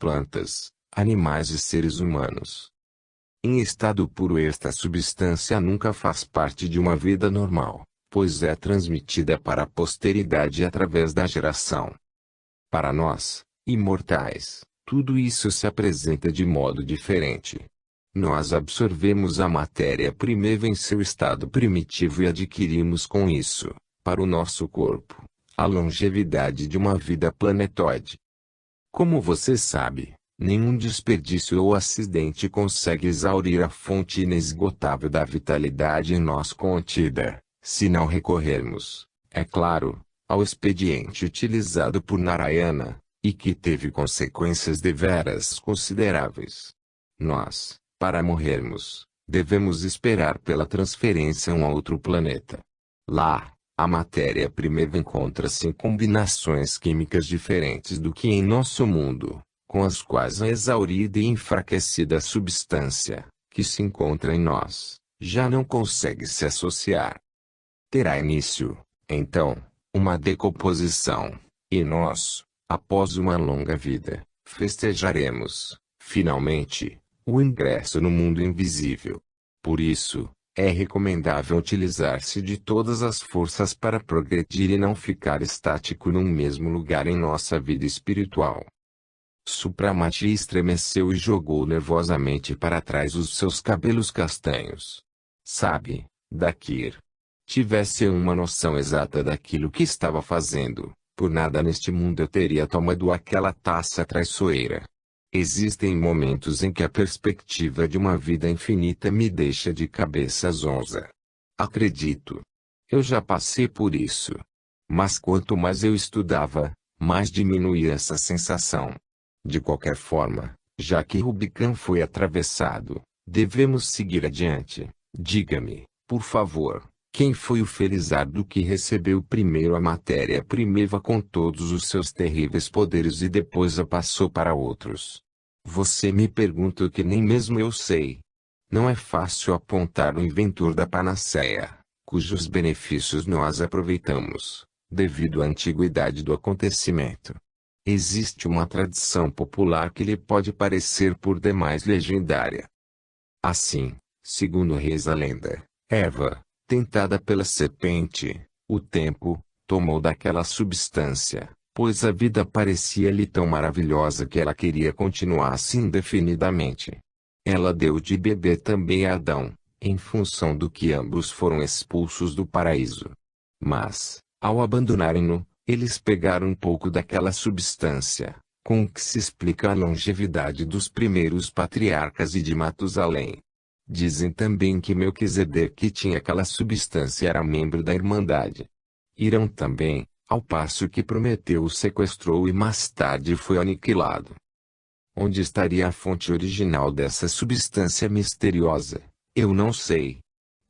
plantas, animais e seres humanos. Em estado puro, esta substância nunca faz parte de uma vida normal, pois é transmitida para a posteridade através da geração. Para nós, imortais, tudo isso se apresenta de modo diferente. Nós absorvemos a matéria-prima em seu estado primitivo e adquirimos com isso, para o nosso corpo, a longevidade de uma vida planetoide. Como você sabe, nenhum desperdício ou acidente consegue exaurir a fonte inesgotável da vitalidade em nós contida, se não recorrermos, é claro, ao expediente utilizado por Narayana, e que teve consequências deveras consideráveis. Nós, para morrermos, devemos esperar pela transferência a um outro planeta. Lá, a matéria-prima encontra-se em combinações químicas diferentes do que em nosso mundo, com as quais a exaurida e enfraquecida substância, que se encontra em nós, já não consegue se associar. Terá início, então, uma decomposição, e nós, após uma longa vida, festejaremos, finalmente, o ingresso no mundo invisível. Por isso, é recomendável utilizar-se de todas as forças para progredir e não ficar estático num mesmo lugar em nossa vida espiritual. Supramati estremeceu e jogou nervosamente para trás os seus cabelos castanhos. Sabe, Dakir. Tivesse eu uma noção exata daquilo que estava fazendo, por nada neste mundo eu teria tomado aquela taça traiçoeira. Existem momentos em que a perspectiva de uma vida infinita me deixa de cabeça zonza. Acredito. Eu já passei por isso. Mas quanto mais eu estudava, mais diminuía essa sensação. De qualquer forma, já que Rubicon foi atravessado, devemos seguir adiante. Diga-me, por favor, quem foi o felizardo que recebeu primeiro a matéria-prima com todos os seus terríveis poderes e depois a passou para outros? Você me pergunta o que nem mesmo eu sei. Não é fácil apontar o inventor da panaceia, cujos benefícios nós aproveitamos, devido à antiguidade do acontecimento. Existe uma tradição popular que lhe pode parecer por demais legendária. Assim, segundo reza a lenda, Eva, tentada pela serpente, o tempo, tomou daquela substância, pois a vida parecia-lhe tão maravilhosa que ela queria continuar assim indefinidamente. Ela deu de beber também a Adão, em função do que ambos foram expulsos do paraíso. Mas, ao abandonarem-no, eles pegaram um pouco daquela substância, com o que se explica a longevidade dos primeiros patriarcas e de Matusalém. Dizem também que Melquisedeque, que tinha aquela substância, era membro da Irmandade. Irão também, ao passo que Prometeu o sequestrou e mais tarde foi aniquilado. Onde estaria a fonte original dessa substância misteriosa? Eu não sei.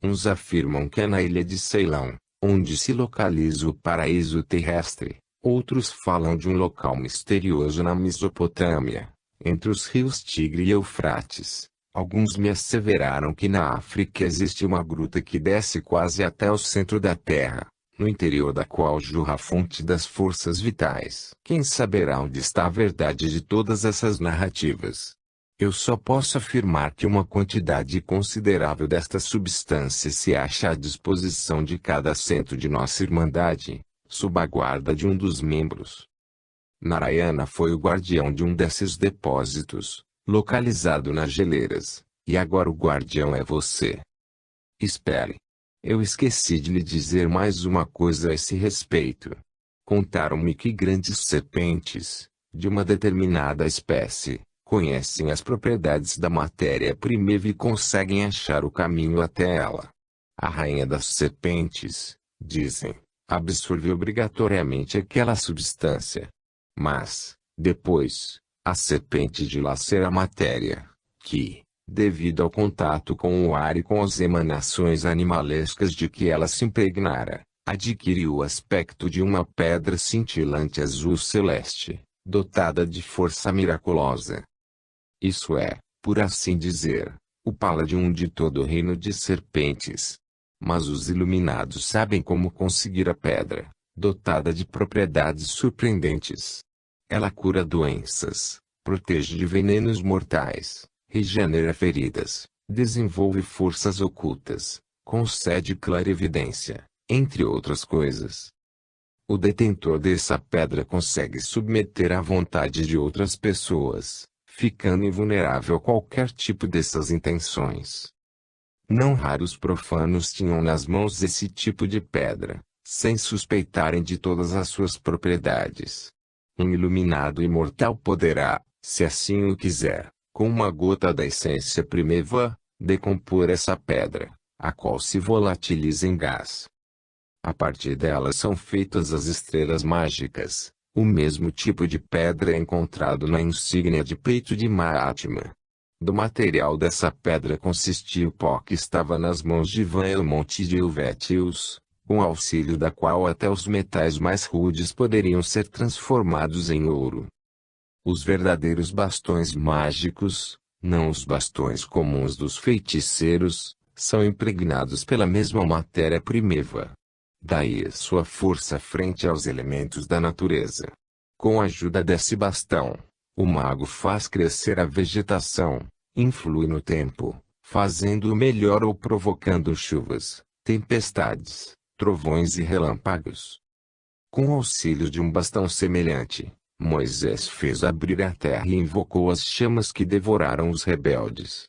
Uns afirmam que é na ilha de Ceilão, onde se localiza o paraíso terrestre. Outros falam de um local misterioso na Mesopotâmia, entre os rios Tigre e Eufrates. Alguns me asseveraram que na África existe uma gruta que desce quase até o centro da Terra, no interior da qual jorra a fonte das forças vitais. Quem saberá onde está a verdade de todas essas narrativas? Eu só posso afirmar que uma quantidade considerável desta substância se acha à disposição de cada centro de nossa Irmandade, sob a guarda de um dos membros. Narayana foi o guardião de um desses depósitos, localizado nas geleiras, e agora o guardião é você. Espere. Eu esqueci de lhe dizer mais uma coisa a esse respeito. Contaram-me que grandes serpentes, de uma determinada espécie, conhecem as propriedades da matéria-prima e conseguem achar o caminho até ela. A rainha das serpentes, dizem, absorve obrigatoriamente aquela substância. Mas, depois, a serpente dilacera a matéria, que, devido ao contato com o ar e com as emanações animalescas de que ela se impregnara, adquiriu o aspecto de uma pedra cintilante azul celeste, dotada de força miraculosa. Isso é, por assim dizer, o Paladium de todo o reino de serpentes. Mas os iluminados sabem como conseguir a pedra, dotada de propriedades surpreendentes. Ela cura doenças, protege de venenos mortais, regenera feridas, desenvolve forças ocultas, concede clarividência, entre outras coisas. O detentor dessa pedra consegue submeter à vontade de outras pessoas, ficando invulnerável a qualquer tipo dessas intenções. Não raros profanos tinham nas mãos esse tipo de pedra, sem suspeitarem de todas as suas propriedades. Um iluminado imortal poderá, se assim o quiser, com uma gota da essência primeva, decompor essa pedra, a qual se volatiliza em gás. A partir dela são feitas as estrelas mágicas. O mesmo tipo de pedra é encontrado na insígnia de peito de Mahatma. Do material dessa pedra consistia o pó que estava nas mãos de Van Helmont de Helvetius, com auxílio da qual até os metais mais rudes poderiam ser transformados em ouro. Os verdadeiros bastões mágicos, não os bastões comuns dos feiticeiros, são impregnados pela mesma matéria primeva. Daí sua força frente aos elementos da natureza. Com a ajuda desse bastão, o mago faz crescer a vegetação, influi no tempo, fazendo-o melhor ou provocando chuvas, tempestades, trovões e relâmpagos. Com o auxílio de um bastão semelhante, Moisés fez abrir a terra e invocou as chamas que devoraram os rebeldes.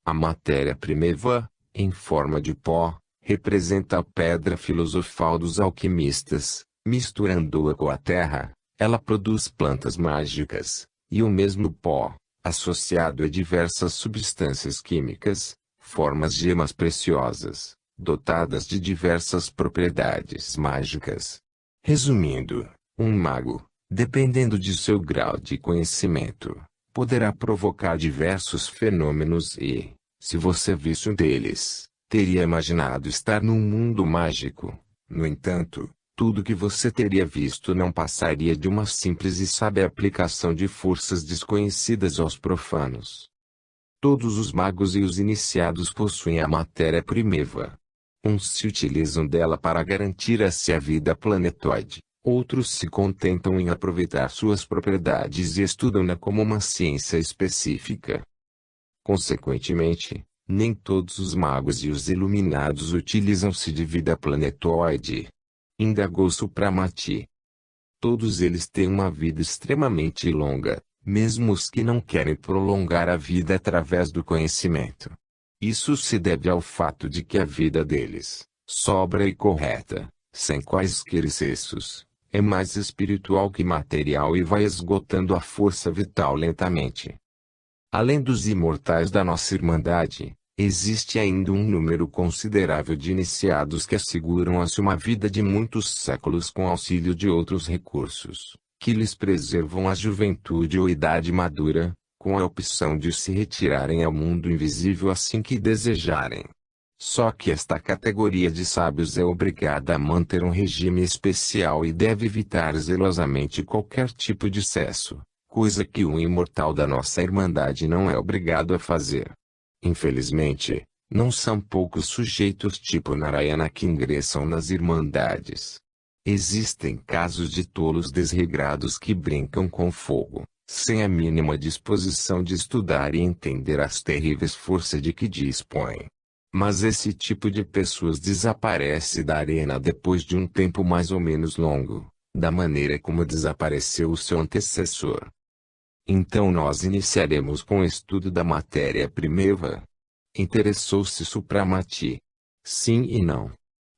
A matéria primeva, em forma de pó, representa a pedra filosofal dos alquimistas. Misturando-a com a terra, ela produz plantas mágicas, e o mesmo pó, associado a diversas substâncias químicas, forma gemas preciosas, dotadas de diversas propriedades mágicas. Resumindo, um mago, dependendo de seu grau de conhecimento, poderá provocar diversos fenômenos e, se você visse um deles, teria imaginado estar num mundo mágico. No entanto, tudo que você teria visto não passaria de uma simples e sábia aplicação de forças desconhecidas aos profanos. Todos os magos e os iniciados possuem a matéria primeva. Uns se utilizam dela para garantir a si a vida planetoide, outros se contentam em aproveitar suas propriedades e estudam-na como uma ciência específica. Consequentemente, nem todos os magos e os iluminados utilizam-se de vida planetoide. Indagou Supramati. Todos eles têm uma vida extremamente longa, mesmo os que não querem prolongar a vida através do conhecimento. Isso se deve ao fato de que a vida deles, sóbria e correta, sem quaisquer excessos, é mais espiritual que material e vai esgotando a força vital lentamente. Além dos imortais da nossa Irmandade, existe ainda um número considerável de iniciados que asseguram a si uma vida de muitos séculos com auxílio de outros recursos, que lhes preservam a juventude ou idade madura, com a opção de se retirarem ao mundo invisível assim que desejarem. Só que esta categoria de sábios é obrigada a manter um regime especial e deve evitar zelosamente qualquer tipo de excesso, coisa que um imortal da nossa Irmandade não é obrigado a fazer. Infelizmente, não são poucos sujeitos tipo Narayana que ingressam nas Irmandades. Existem casos de tolos desregrados que brincam com fogo, sem a mínima disposição de estudar e entender as terríveis forças de que dispõem. Mas esse tipo de pessoas desaparece da arena depois de um tempo mais ou menos longo, da maneira como desapareceu o seu antecessor. Então nós iniciaremos com o estudo da matéria primeva. Interessou-se Supramati. Sim e não.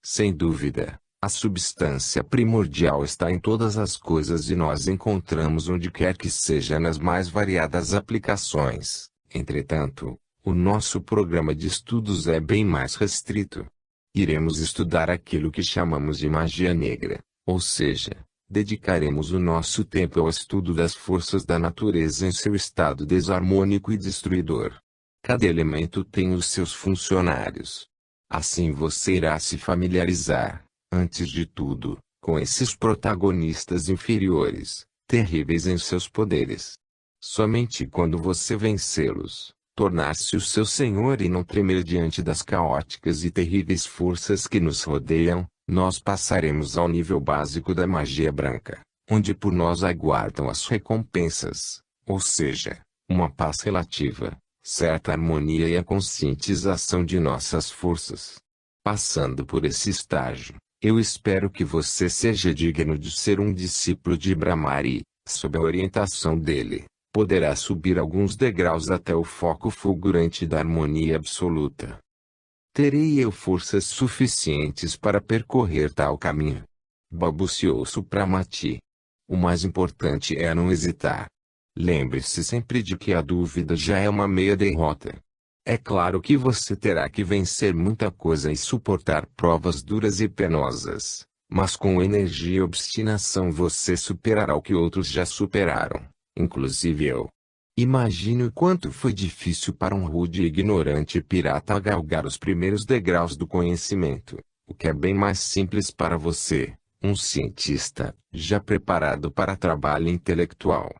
Sem dúvida, a substância primordial está em todas as coisas e nós encontramos onde quer que seja nas mais variadas aplicações. Entretanto, o nosso programa de estudos é bem mais restrito. Iremos estudar aquilo que chamamos de magia negra, ou seja, dedicaremos o nosso tempo ao estudo das forças da natureza em seu estado desarmônico e destruidor. Cada elemento tem os seus funcionários. Assim você irá se familiarizar, antes de tudo, com esses protagonistas inferiores, terríveis em seus poderes. Somente quando você vencê-los, tornar-se o seu senhor e não tremer diante das caóticas e terríveis forças que nos rodeiam, nós passaremos ao nível básico da magia branca, onde por nós aguardam as recompensas, ou seja, uma paz relativa, certa harmonia e a conscientização de nossas forças. Passando por esse estágio, eu espero que você seja digno de ser um discípulo de Brahmari, sob a orientação dele, poderá subir alguns degraus até o foco fulgurante da harmonia absoluta. Terei eu forças suficientes para percorrer tal caminho? Balbuciou Supramati. O mais importante é não hesitar. Lembre-se sempre de que a dúvida já é uma meia derrota. É claro que você terá que vencer muita coisa e suportar provas duras e penosas, mas com energia e obstinação você superará o que outros já superaram, inclusive eu. Imagine o quanto foi difícil para um rude e ignorante pirata galgar os primeiros degraus do conhecimento, o que é bem mais simples para você, um cientista, já preparado para trabalho intelectual.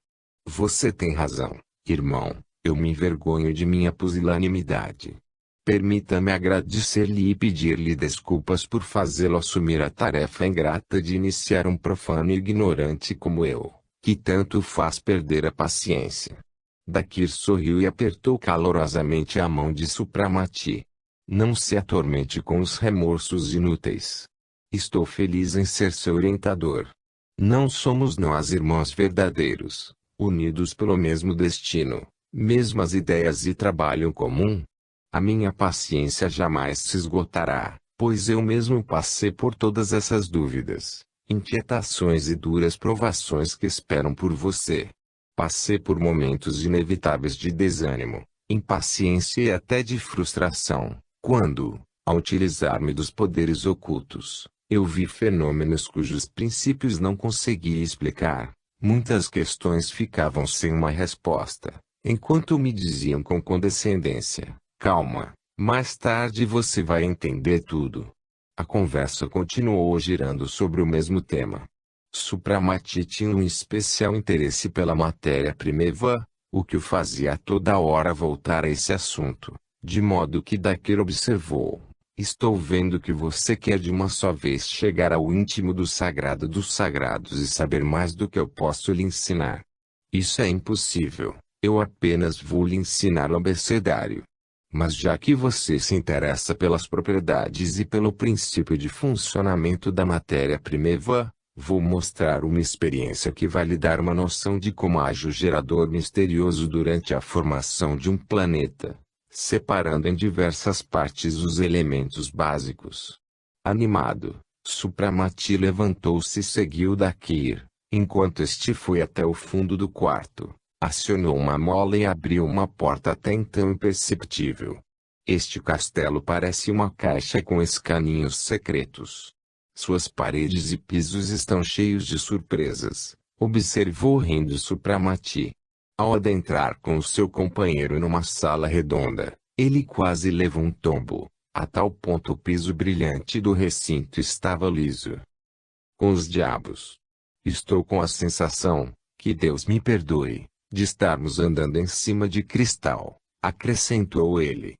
Você tem razão, irmão, eu me envergonho de minha pusilanimidade. Permita-me agradecer-lhe e pedir-lhe desculpas por fazê-lo assumir a tarefa ingrata de iniciar um profano e ignorante como eu, que tanto faz perder a paciência. Dakir sorriu e apertou calorosamente a mão de Supramati. Não se atormente com os remorsos inúteis. Estou feliz em ser seu orientador. Não somos nós irmãos verdadeiros, unidos pelo mesmo destino, mesmas ideias e trabalho comum? A minha paciência jamais se esgotará, pois eu mesmo passei por todas essas dúvidas, inquietações e duras provações que esperam por você. Passei por momentos inevitáveis de desânimo, impaciência e até de frustração, quando, ao utilizar-me dos poderes ocultos, eu vi fenômenos cujos princípios não conseguia explicar. Muitas questões ficavam sem uma resposta, enquanto me diziam com condescendência: calma, mais tarde você vai entender tudo. A conversa continuou girando sobre o mesmo tema. Supramati tinha um especial interesse pela matéria-prima Eva, o que o fazia a toda hora voltar a esse assunto, de modo que Dakir observou: estou vendo que você quer de uma só vez chegar ao íntimo do sagrado dos sagrados e saber mais do que eu posso lhe ensinar. Isso é impossível, eu apenas vou lhe ensinar o abecedário. Mas já que você se interessa pelas propriedades e pelo princípio de funcionamento da matéria-prima Eva, vou mostrar uma experiência que vai lhe dar uma noção de como age o gerador misterioso durante a formação de um planeta, separando em diversas partes os elementos básicos. Animado, Supramati levantou-se e seguiu Dakir, enquanto este foi até o fundo do quarto, acionou uma mola e abriu uma porta até então imperceptível. Este castelo parece uma caixa com escaninhos secretos. Suas paredes e pisos estão cheios de surpresas, observou rindo Supramati. Ao adentrar com o seu companheiro numa sala redonda, ele quase levou um tombo, a tal ponto o piso brilhante do recinto estava liso. Com os diabos! Estou com a sensação, que Deus me perdoe, de estarmos andando em cima de cristal, acrescentou ele.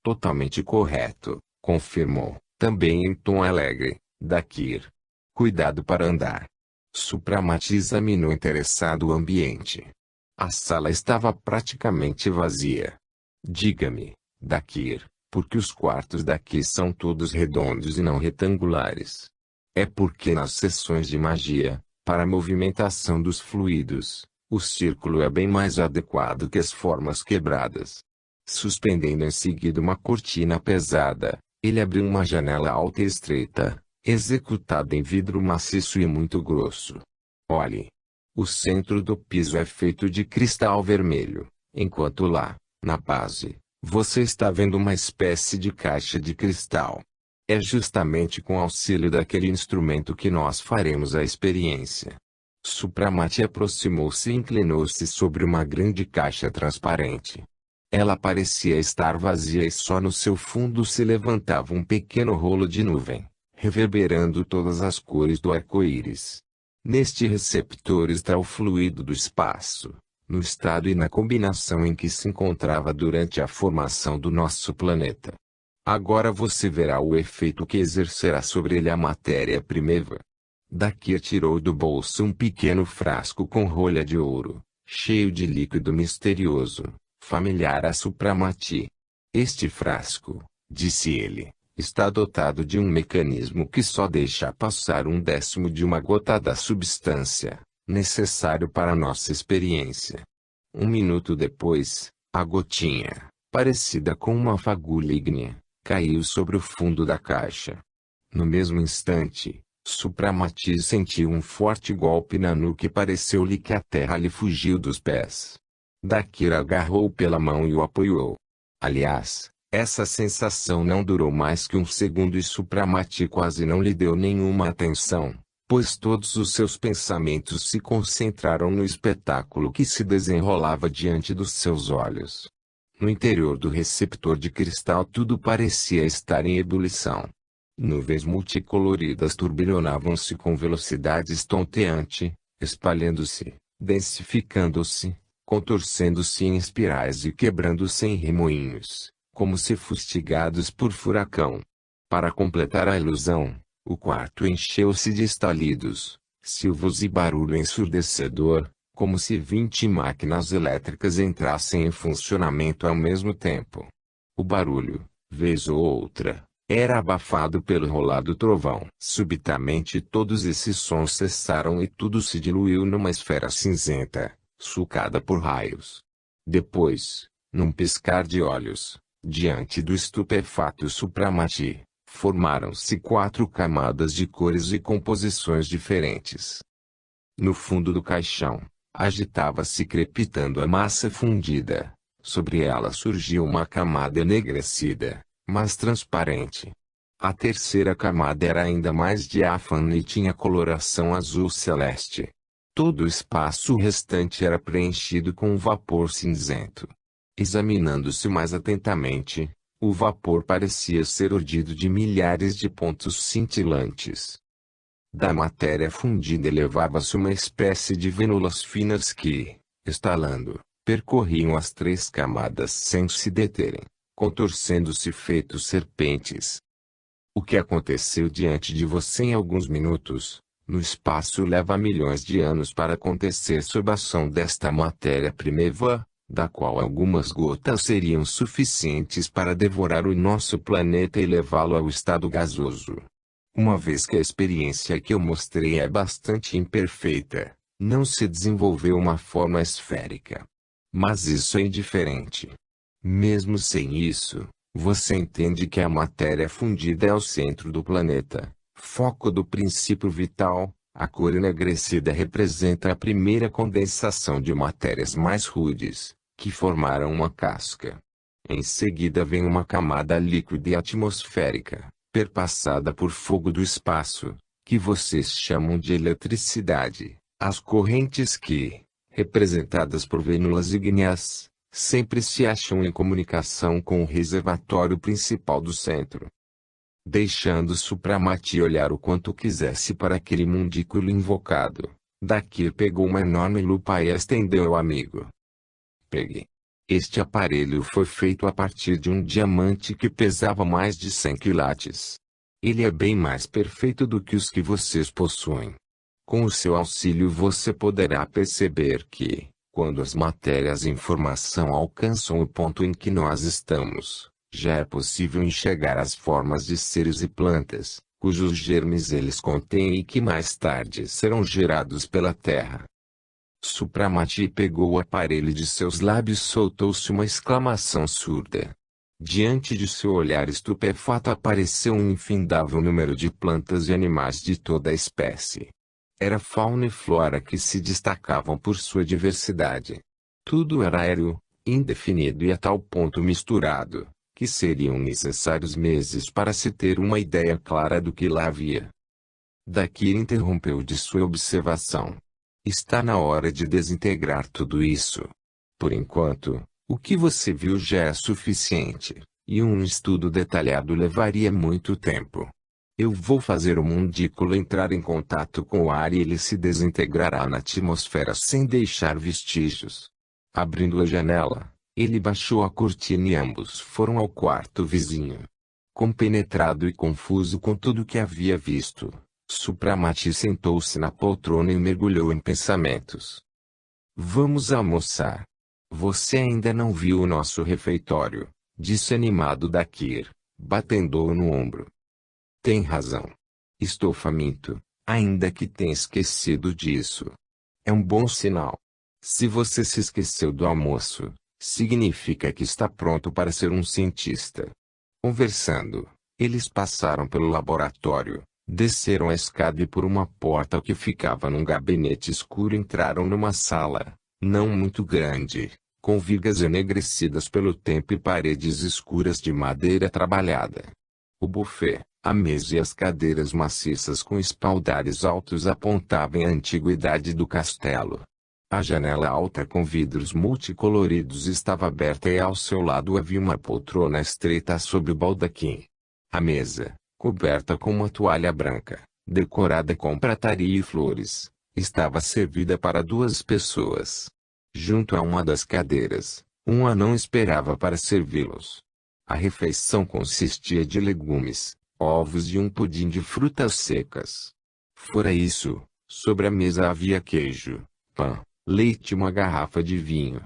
Totalmente correto, confirmou, também em tom alegre, Dakir. Cuidado para andar. Supramati examinou interessado o ambiente. A sala estava praticamente vazia. Diga-me, Dakir, por que os quartos daqui são todos redondos e não retangulares? É porque nas sessões de magia, para a movimentação dos fluidos, o círculo é bem mais adequado que as formas quebradas. Suspendendo em seguida uma cortina pesada, ele abriu uma janela alta e estreita, executada em vidro maciço e muito grosso. Olhe. O centro do piso é feito de cristal vermelho, enquanto lá, na base, você está vendo uma espécie de caixa de cristal. É justamente com auxílio daquele instrumento que nós faremos a experiência. Supramati aproximou-se e inclinou-se sobre uma grande caixa transparente. Ela parecia estar vazia e só no seu fundo se levantava um pequeno rolo de nuvem, reverberando todas as cores do arco-íris. Neste receptor está o fluido do espaço, no estado e na combinação em que se encontrava durante a formação do nosso planeta. Agora você verá o efeito que exercerá sobre ele a matéria-prima Eva. Dakir tirou do bolso um pequeno frasco com rolha de ouro, cheio de líquido misterioso, familiar a Supramati. Este frasco, disse ele, está dotado de um mecanismo que só deixa passar 1/10 de uma gota da substância, necessário para nossa experiência. 1 minuto depois, a gotinha, parecida com uma fagulha ígnea, caiu sobre o fundo da caixa. No mesmo instante, Supramati sentiu um forte golpe na nuca e pareceu-lhe que a terra lhe fugiu dos pés. Dakir agarrou-o pela mão e o apoiou. Aliás, essa sensação não durou mais que 1 segundo e Supramati quase não lhe deu nenhuma atenção, pois todos os seus pensamentos se concentraram no espetáculo que se desenrolava diante dos seus olhos. No interior do receptor de cristal tudo parecia estar em ebulição. Nuvens multicoloridas turbilhonavam-se com velocidade estonteante, espalhando-se, densificando-se, contorcendo-se em espirais e quebrando-se em remoinhos, como se fustigados por furacão. Para completar a ilusão, o quarto encheu-se de estalidos, silvos e barulho ensurdecedor, como se 20 máquinas elétricas entrassem em funcionamento ao mesmo tempo. O barulho, vez ou outra, era abafado pelo rolar do trovão. Subitamente todos esses sons cessaram e tudo se diluiu numa esfera cinzenta, sulcada por raios. Depois, num piscar de olhos, diante do estupefato Supramati, formaram-se 4 camadas de cores e composições diferentes. No fundo do caixão, agitava-se crepitando a massa fundida. Sobre ela surgia uma camada enegrecida, mas transparente. A terceira camada era ainda mais diáfana e tinha coloração azul celeste. Todo o espaço restante era preenchido com um vapor cinzento. Examinando-se mais atentamente, o vapor parecia ser urdido de milhares de pontos cintilantes. Da matéria fundida elevava-se uma espécie de vênulas finas que, estalando, percorriam as 3 camadas sem se deterem, contorcendo-se feitos serpentes. O que aconteceu diante de você em alguns minutos, no espaço leva milhões de anos para acontecer sob a ação desta matéria primeva, da qual algumas gotas seriam suficientes para devorar o nosso planeta e levá-lo ao estado gasoso. Uma vez que a experiência que eu mostrei é bastante imperfeita, não se desenvolveu uma forma esférica. Mas isso é indiferente. Mesmo sem isso, você entende que a matéria fundida é o centro do planeta, foco do princípio vital. A cor enegrecida representa a primeira condensação de matérias mais rudes, que formaram uma casca. Em seguida vem uma camada líquida e atmosférica, perpassada por fogo do espaço, que vocês chamam de eletricidade. As correntes que, representadas por vênulas ígneas, sempre se acham em comunicação com o reservatório principal do centro. Deixando Supramati olhar o quanto quisesse para aquele mundículo invocado, Dakir pegou uma enorme lupa e a estendeu ao amigo. Pegue. Este aparelho foi feito a partir de um diamante que pesava mais de 100 quilates. Ele é bem mais perfeito do que os que vocês possuem. Com o seu auxílio você poderá perceber que, quando as matérias em formação alcançam o ponto em que nós estamos, já é possível enxergar as formas de seres e plantas, cujos germes eles contêm e que mais tarde serão gerados pela Terra. Supramati pegou o aparelho de seus lábios e soltou-se uma exclamação surda. Diante de seu olhar estupefato apareceu um infindável número de plantas e animais de toda a espécie. Era fauna e flora que se destacavam por sua diversidade. Tudo era aéreo, indefinido e a tal ponto misturado, que seriam necessários meses para se ter uma ideia clara do que lá havia. Dakir interrompeu de sua observação. Está na hora de desintegrar tudo isso. Por enquanto, o que você viu já é suficiente, e um estudo detalhado levaria muito tempo. Eu vou fazer o mundículo entrar em contato com o ar e ele se desintegrará na atmosfera sem deixar vestígios. Abrindo a janela, ele baixou a cortina e ambos foram ao quarto vizinho. Compenetrado e confuso com tudo o que havia visto, Supramati sentou-se na poltrona e mergulhou em pensamentos. Vamos almoçar. Você ainda não viu o nosso refeitório, disse animado Dakir, batendo-o no ombro. Tem razão. Estou faminto, ainda que tenha esquecido disso. É um bom sinal. Se você se esqueceu do almoço, significa que está pronto para ser um cientista. Conversando, eles passaram pelo laboratório, desceram a escada e por uma porta que ficava num gabinete escuro entraram numa sala, não muito grande, com vigas enegrecidas pelo tempo e paredes escuras de madeira trabalhada. O buffet, a mesa e as cadeiras maciças com espaldares altos apontavam a antiguidade do castelo. A janela alta com vidros multicoloridos estava aberta e ao seu lado havia uma poltrona estreita sob o baldaquim. A mesa, coberta com uma toalha branca, decorada com prataria e flores, estava servida para 2 pessoas. Junto a uma das cadeiras, um anão esperava para servi-los. A refeição consistia de legumes, ovos e um pudim de frutas secas. Fora isso, sobre a mesa havia queijo, pão, leite e uma garrafa de vinho.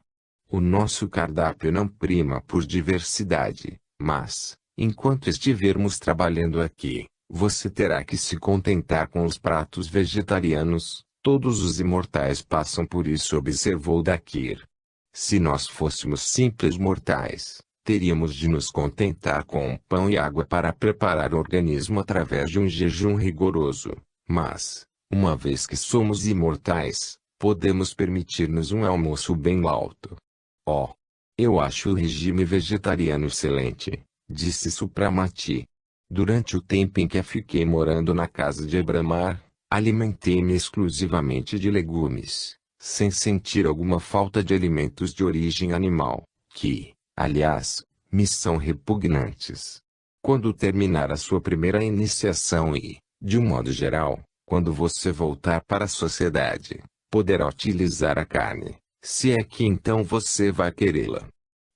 O nosso cardápio não prima por diversidade, mas, enquanto estivermos trabalhando aqui, você terá que se contentar com os pratos vegetarianos. Todos os imortais passam por isso, observou Dakir. Se nós fôssemos simples mortais, teríamos de nos contentar com pão e água para preparar o organismo através de um jejum rigoroso. Mas, uma vez que somos imortais, podemos permitir-nos um almoço bem alto. Oh! Eu acho o regime vegetariano excelente, disse Supramati. Durante o tempo em que fiquei morando na casa de Ebramar, alimentei-me exclusivamente de legumes, sem sentir alguma falta de alimentos de origem animal, que, aliás, me são repugnantes. Quando terminar a sua primeira iniciação e, de um modo geral, quando você voltar para a sociedade, poderá utilizar a carne, se é que então você vai querê-la.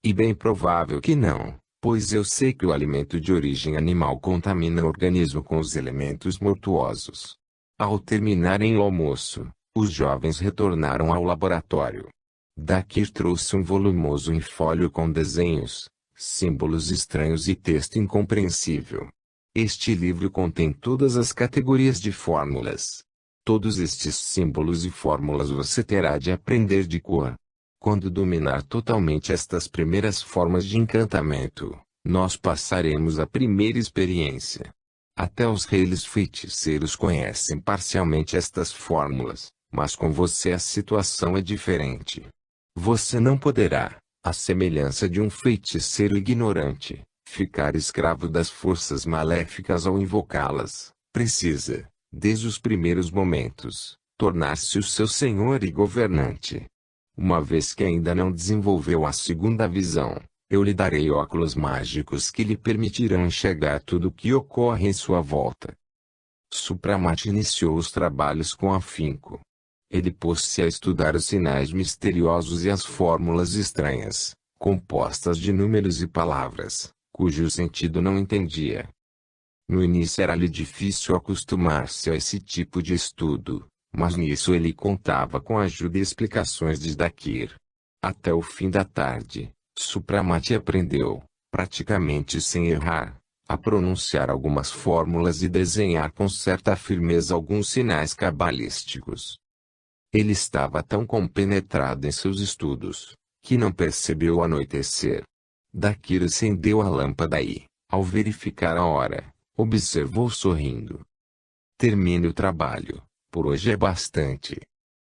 E bem provável que não, pois eu sei que o alimento de origem animal contamina o organismo com os elementos mortuosos. Ao terminarem o almoço, os jovens retornaram ao laboratório. Dakir trouxe um volumoso folho com desenhos, símbolos estranhos e texto incompreensível. Este livro contém todas as categorias de fórmulas. Todos estes símbolos e fórmulas você terá de aprender de cor. Quando dominar totalmente estas primeiras formas de encantamento, nós passaremos a primeira experiência. Até os reis feiticeiros conhecem parcialmente estas fórmulas, mas com você a situação é diferente. Você não poderá, à semelhança de um feiticeiro ignorante, ficar escravo das forças maléficas ao invocá-las. Precisa, desde os primeiros momentos, tornar-se o seu senhor e governante. Uma vez que ainda não desenvolveu a segunda visão, eu lhe darei óculos mágicos que lhe permitirão enxergar tudo o que ocorre em sua volta. Supramati iniciou os trabalhos com afinco. Ele pôs-se a estudar os sinais misteriosos e as fórmulas estranhas, compostas de números e palavras, cujo sentido não entendia. No início era-lhe difícil acostumar-se a esse tipo de estudo, mas nisso ele contava com a ajuda e explicações de Dakir. Até o fim da tarde, Supramati aprendeu, praticamente sem errar, a pronunciar algumas fórmulas e desenhar com certa firmeza alguns sinais cabalísticos. Ele estava tão compenetrado em seus estudos, que não percebeu o anoitecer. Dakir acendeu a lâmpada e, ao verificar a hora, observou sorrindo. Termine o trabalho, por hoje é bastante.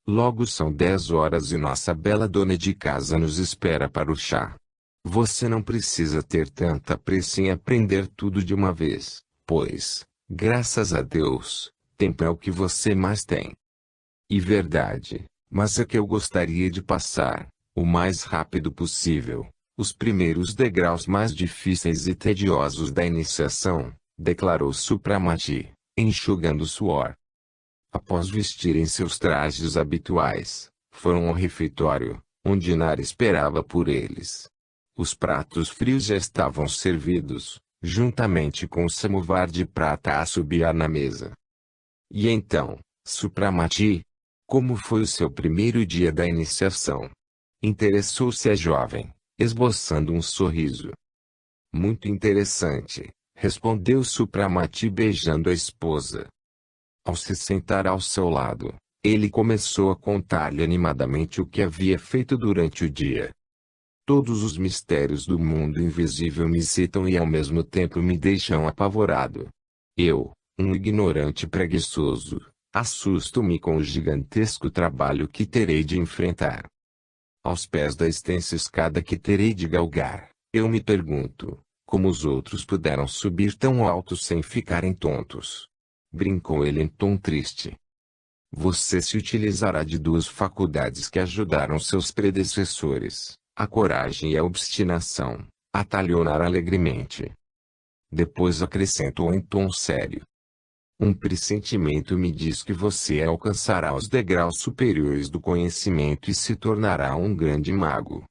Logo são 10 horas e nossa bela dona de casa nos espera para o chá. Você não precisa ter tanta pressa em aprender tudo de uma vez, pois, graças a Deus, tempo é o que você mais tem. E verdade, mas é que eu gostaria de passar, o mais rápido possível, os primeiros degraus mais difíceis e tediosos da iniciação, declarou Supramati, enxugando suor. Após vestirem seus trajes habituais, foram ao refeitório, onde Nara esperava por eles. Os pratos frios já estavam servidos, juntamente com o samovar de prata a assobiar na mesa. E então, Supramati? Como foi o seu primeiro dia da iniciação? Interessou-se a jovem, esboçando um sorriso. Muito interessante, respondeu Supramati beijando a esposa. Ao se sentar ao seu lado, ele começou a contar-lhe animadamente o que havia feito durante o dia. Todos os mistérios do mundo invisível me excitam e ao mesmo tempo me deixam apavorado. Eu, um ignorante preguiçoso, assusto-me com o gigantesco trabalho que terei de enfrentar. Aos pés da extensa escada que terei de galgar, eu me pergunto, como os outros puderam subir tão alto sem ficarem tontos? Brincou ele em tom triste. Você se utilizará de duas faculdades que ajudaram seus predecessores, a coragem e a obstinação, atalhou Nara alegremente. Depois acrescentou em tom sério. Um pressentimento me diz que você alcançará os degraus superiores do conhecimento e se tornará um grande mago.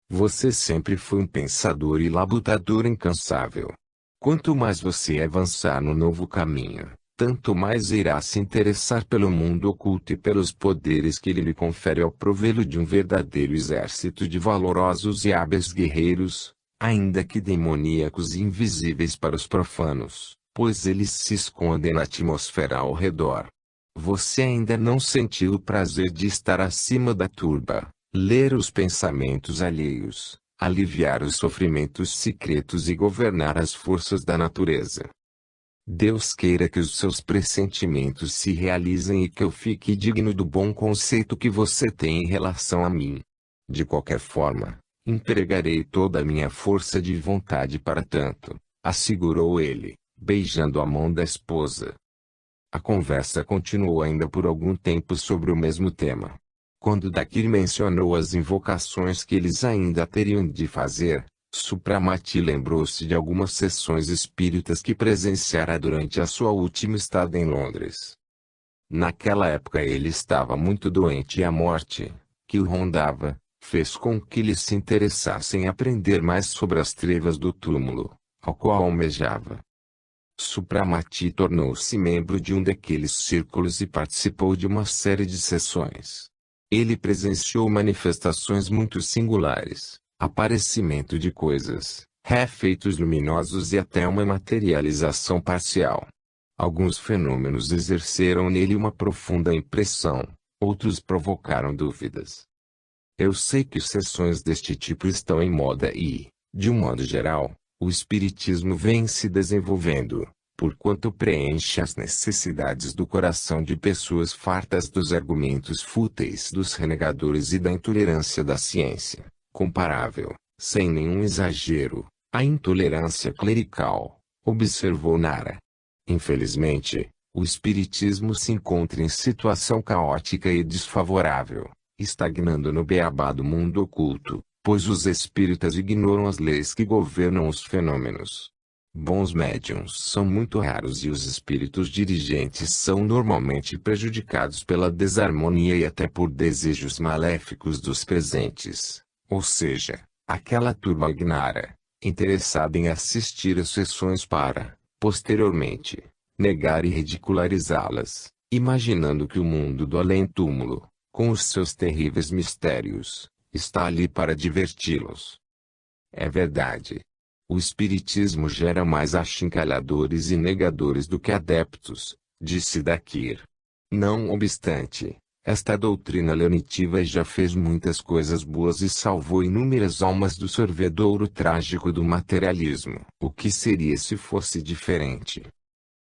Você sempre foi um pensador e labutador incansável. Quanto mais você avançar no novo caminho, tanto mais irá se interessar pelo mundo oculto e pelos poderes que ele lhe confere ao provê-lo de um verdadeiro exército de valorosos e hábeis guerreiros, ainda que demoníacos e invisíveis para os profanos, pois eles se escondem na atmosfera ao redor. Você ainda não sentiu o prazer de estar acima da turba, ler os pensamentos alheios, aliviar os sofrimentos secretos e governar as forças da natureza. Deus queira que os seus pressentimentos se realizem e que eu fique digno do bom conceito que você tem em relação a mim. De qualquer forma, empregarei toda a minha força de vontade para tanto, assegurou ele, beijando a mão da esposa. A conversa continuou ainda por algum tempo sobre o mesmo tema. Quando Dakir mencionou as invocações que eles ainda teriam de fazer, Supramati lembrou-se de algumas sessões espíritas que presenciara durante a sua última estada em Londres. Naquela época ele estava muito doente e a morte, que o rondava, fez com que ele se interessasse em aprender mais sobre as trevas do túmulo, ao qual almejava. Supramati tornou-se membro de um daqueles círculos e participou de uma série de sessões. Ele presenciou manifestações muito singulares, aparecimento de coisas, efeitos luminosos e até uma materialização parcial. Alguns fenômenos exerceram nele uma profunda impressão, outros provocaram dúvidas. Eu sei que sessões deste tipo estão em moda e, de um modo geral, o espiritismo vem se desenvolvendo, porquanto preenche as necessidades do coração de pessoas fartas dos argumentos fúteis dos renegadores e da intolerância da ciência, comparável, sem nenhum exagero, à intolerância clerical, observou Nara. Infelizmente, o espiritismo se encontra em situação caótica e desfavorável, estagnando no beabá do mundo oculto, pois os espíritas ignoram as leis que governam os fenômenos. Bons médiuns são muito raros e os espíritos dirigentes são normalmente prejudicados pela desarmonia e até por desejos maléficos dos presentes, ou seja, aquela turma ignara, interessada em assistir às sessões para, posteriormente, negar e ridicularizá-las, imaginando que o mundo do além-túmulo, com os seus terríveis mistérios, está ali para diverti-los. É verdade. O espiritismo gera mais achincalhadores e negadores do que adeptos, disse Dakir. Não obstante, esta doutrina lenitiva já fez muitas coisas boas e salvou inúmeras almas do sorvedouro trágico do materialismo. O que seria se fosse diferente?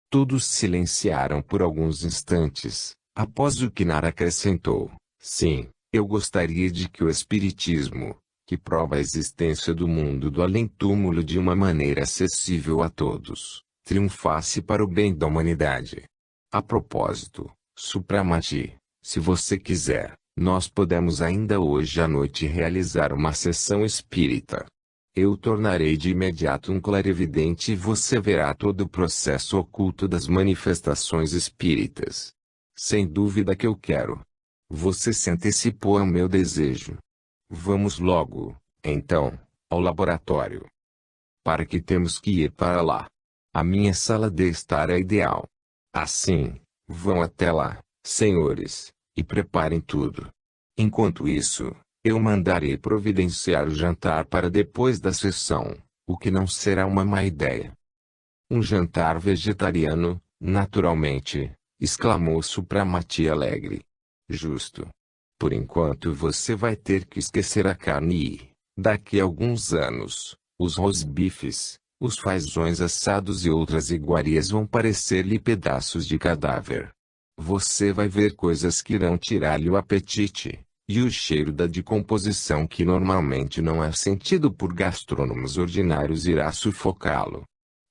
Todos silenciaram por alguns instantes, após o que Nara acrescentou. Sim, eu gostaria de que o espiritismo, que prova a existência do mundo do além-túmulo de uma maneira acessível a todos, triunfasse para o bem da humanidade. A propósito, Supramati, se você quiser, nós podemos ainda hoje à noite realizar uma sessão espírita. Eu tornarei de imediato um clarividente e você verá todo o processo oculto das manifestações espíritas. Sem dúvida que eu quero. Você se antecipou ao meu desejo. Vamos logo, então, ao laboratório. Para que temos que ir para lá? A minha sala de estar é ideal. Assim, vão até lá, senhores, e preparem tudo. Enquanto isso, eu mandarei providenciar o jantar para depois da sessão, o que não será uma má ideia. Um jantar vegetariano, naturalmente, exclamou Supramati alegre. Justo. Por enquanto você vai ter que esquecer a carne e, daqui a alguns anos, os rosbifes, os fazões assados e outras iguarias vão parecer-lhe pedaços de cadáver. Você vai ver coisas que irão tirar-lhe o apetite, e o cheiro da decomposição que normalmente não é sentido por gastrônomos ordinários irá sufocá-lo.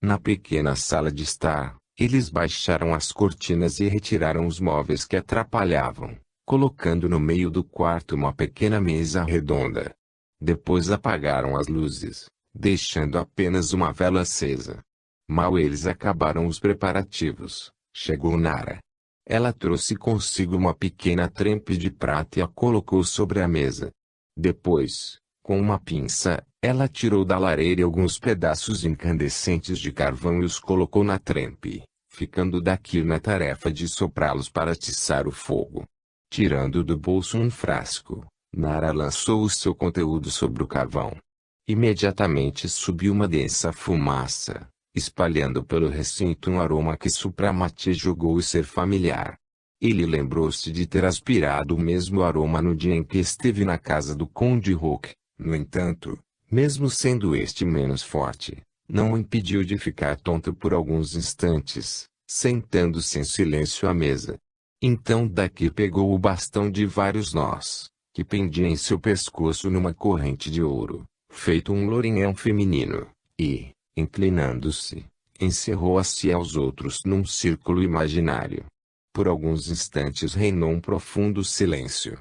Na pequena sala de estar, eles baixaram as cortinas e retiraram os móveis que atrapalhavam, colocando no meio do quarto uma pequena mesa redonda. Depois apagaram as luzes, deixando apenas uma vela acesa. Mal eles acabaram os preparativos, chegou Nara. Ela trouxe consigo uma pequena trempe de prata e a colocou sobre a mesa. Depois, com uma pinça, ela tirou da lareira alguns pedaços incandescentes de carvão e os colocou na trempe, ficando Dakir na tarefa de soprá-los para atiçar o fogo. Tirando do bolso um frasco, Nara lançou o seu conteúdo sobre o carvão. Imediatamente subiu uma densa fumaça, espalhando pelo recinto um aroma que Supramati julgou ser familiar. Ele lembrou-se de ter aspirado o mesmo aroma no dia em que esteve na casa do Conde Roque. No entanto, mesmo sendo este menos forte, não o impediu de ficar tonto por alguns instantes, sentando-se em silêncio à mesa. Então Dakir pegou o bastão de vários nós, que pendia em seu pescoço numa corrente de ouro, feito um lourinhão feminino, e, inclinando-se, encerrou-se aos outros num círculo imaginário. Por alguns instantes reinou um profundo silêncio.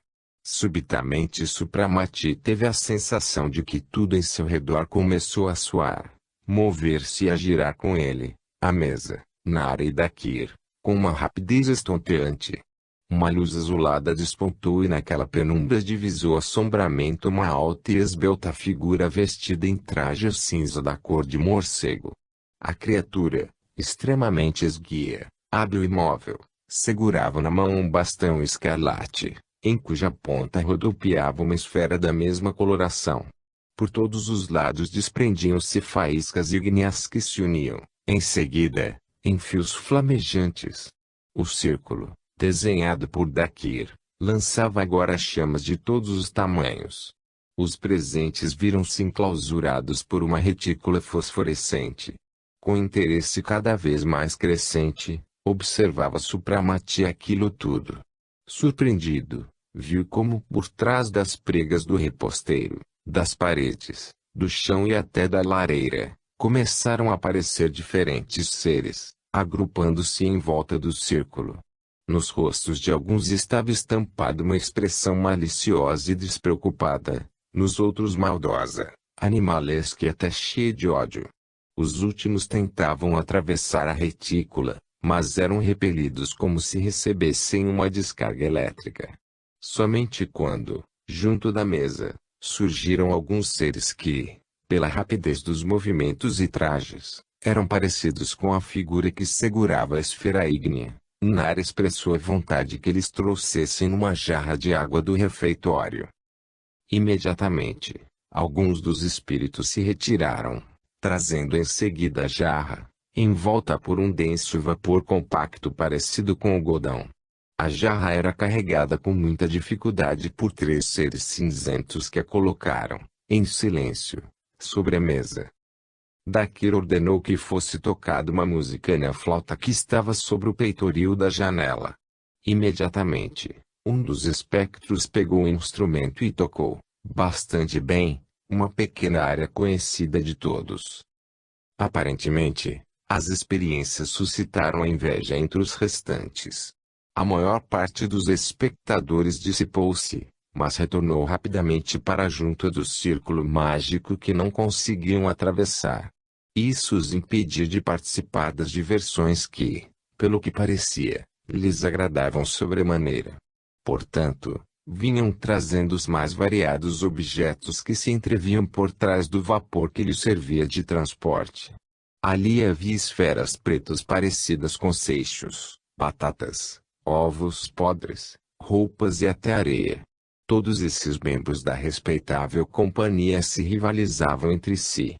Subitamente Supramati teve a sensação de que tudo em seu redor começou a suar, mover-se e a girar com ele, a mesa, Nara e Dakir, com uma rapidez estonteante. Uma luz azulada despontou e naquela penumbra divisou assombramento uma alta e esbelta figura vestida em traje cinza da cor de morcego. A criatura, extremamente esguia, hábil e móvel, segurava na mão um bastão escarlate, em cuja ponta rodopiava uma esfera da mesma coloração. Por todos os lados desprendiam-se faíscas ígneas que se uniam, em seguida, em fios flamejantes. O círculo, desenhado por Dakir, lançava agora chamas de todos os tamanhos. Os presentes viram-se enclausurados por uma retícula fosforescente. Com interesse cada vez mais crescente, observava Supramati aquilo tudo. Surpreendido, viu como por trás das pregas do reposteiro, das paredes, do chão e até da lareira, começaram a aparecer diferentes seres, agrupando-se em volta do círculo. Nos rostos de alguns estava estampada uma expressão maliciosa e despreocupada, nos outros maldosa, animalesca e até cheia de ódio. Os últimos tentavam atravessar a retícula, mas eram repelidos como se recebessem uma descarga elétrica. Somente quando, junto da mesa, surgiram alguns seres que, pela rapidez dos movimentos e trajes, eram parecidos com a figura que segurava a esfera ígnea, Nara expressou a vontade que eles trouxessem uma jarra de água do refeitório. Imediatamente, alguns dos espíritos se retiraram, trazendo em seguida a jarra, envolta por um denso vapor compacto parecido com algodão. A jarra era carregada com muita dificuldade por 3 seres cinzentos que a colocaram, em silêncio, sobre a mesa. Dakir ordenou que fosse tocada uma música na flauta que estava sobre o peitoril da janela. Imediatamente, um dos espectros pegou o instrumento e tocou, bastante bem, uma pequena área conhecida de todos. Aparentemente, as experiências suscitaram a inveja entre os restantes. A maior parte dos espectadores dissipou-se, mas retornou rapidamente para junto do círculo mágico que não conseguiam atravessar. Isso os impedia de participar das diversões que, pelo que parecia, lhes agradavam sobremaneira. Portanto, vinham trazendo os mais variados objetos que se entreviam por trás do vapor que lhes servia de transporte. Ali havia esferas pretas parecidas com seixos, batatas, ovos podres, roupas e até areia. Todos esses membros da respeitável companhia se rivalizavam entre si.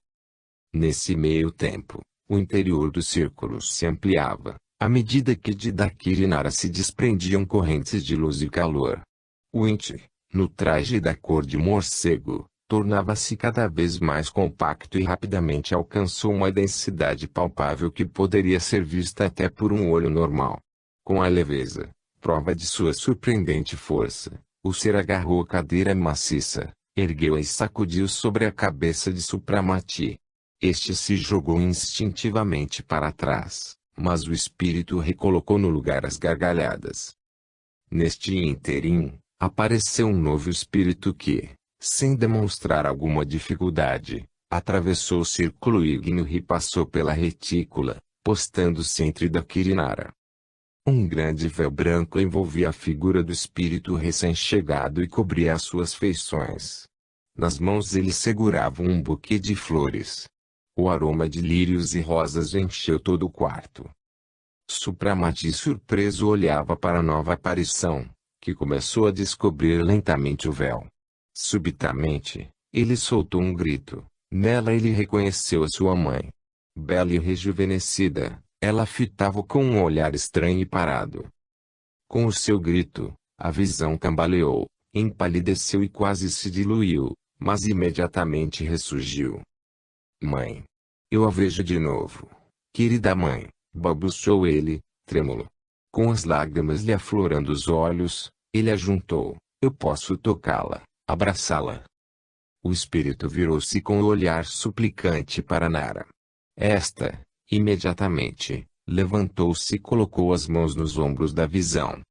Nesse meio tempo, o interior do círculo se ampliava, à medida que de Dakirinara se desprendiam correntes de luz e calor. O Inti, no traje da cor de morcego, tornava-se cada vez mais compacto e rapidamente alcançou uma densidade palpável que poderia ser vista até por um olho normal. Com a leveza, prova de sua surpreendente força, o ser agarrou a cadeira maciça, ergueu-a e sacudiu sobre a cabeça de Supramati. Este se jogou instintivamente para trás, mas o espírito recolocou no lugar as gargalhadas. Neste ínterim, apareceu um novo espírito que, sem demonstrar alguma dificuldade, atravessou o círculo ígneo e passou pela retícula, postando-se entre Dakirinara. Um grande véu branco envolvia a figura do espírito recém-chegado e cobria as suas feições. Nas mãos ele segurava um buquê de flores. O aroma de lírios e rosas encheu todo o quarto. Supramati surpreso olhava para a nova aparição, que começou a descobrir lentamente o véu. Subitamente, ele soltou um grito. Nela ele reconheceu a sua mãe. Bela e rejuvenescida, ela fitava-o com um olhar estranho e parado. Com o seu grito, a visão cambaleou, empalideceu e quase se diluiu, mas imediatamente ressurgiu. Mãe! Eu a vejo de novo. Querida mãe! Balbuciou ele, trêmulo. Com as lágrimas lhe aflorando os olhos, ele ajuntou. Eu posso tocá-la, abraçá-la. O espírito virou-se com o olhar suplicante para Nara. Esta, imediatamente, levantou-se e colocou as mãos nos ombros da visão.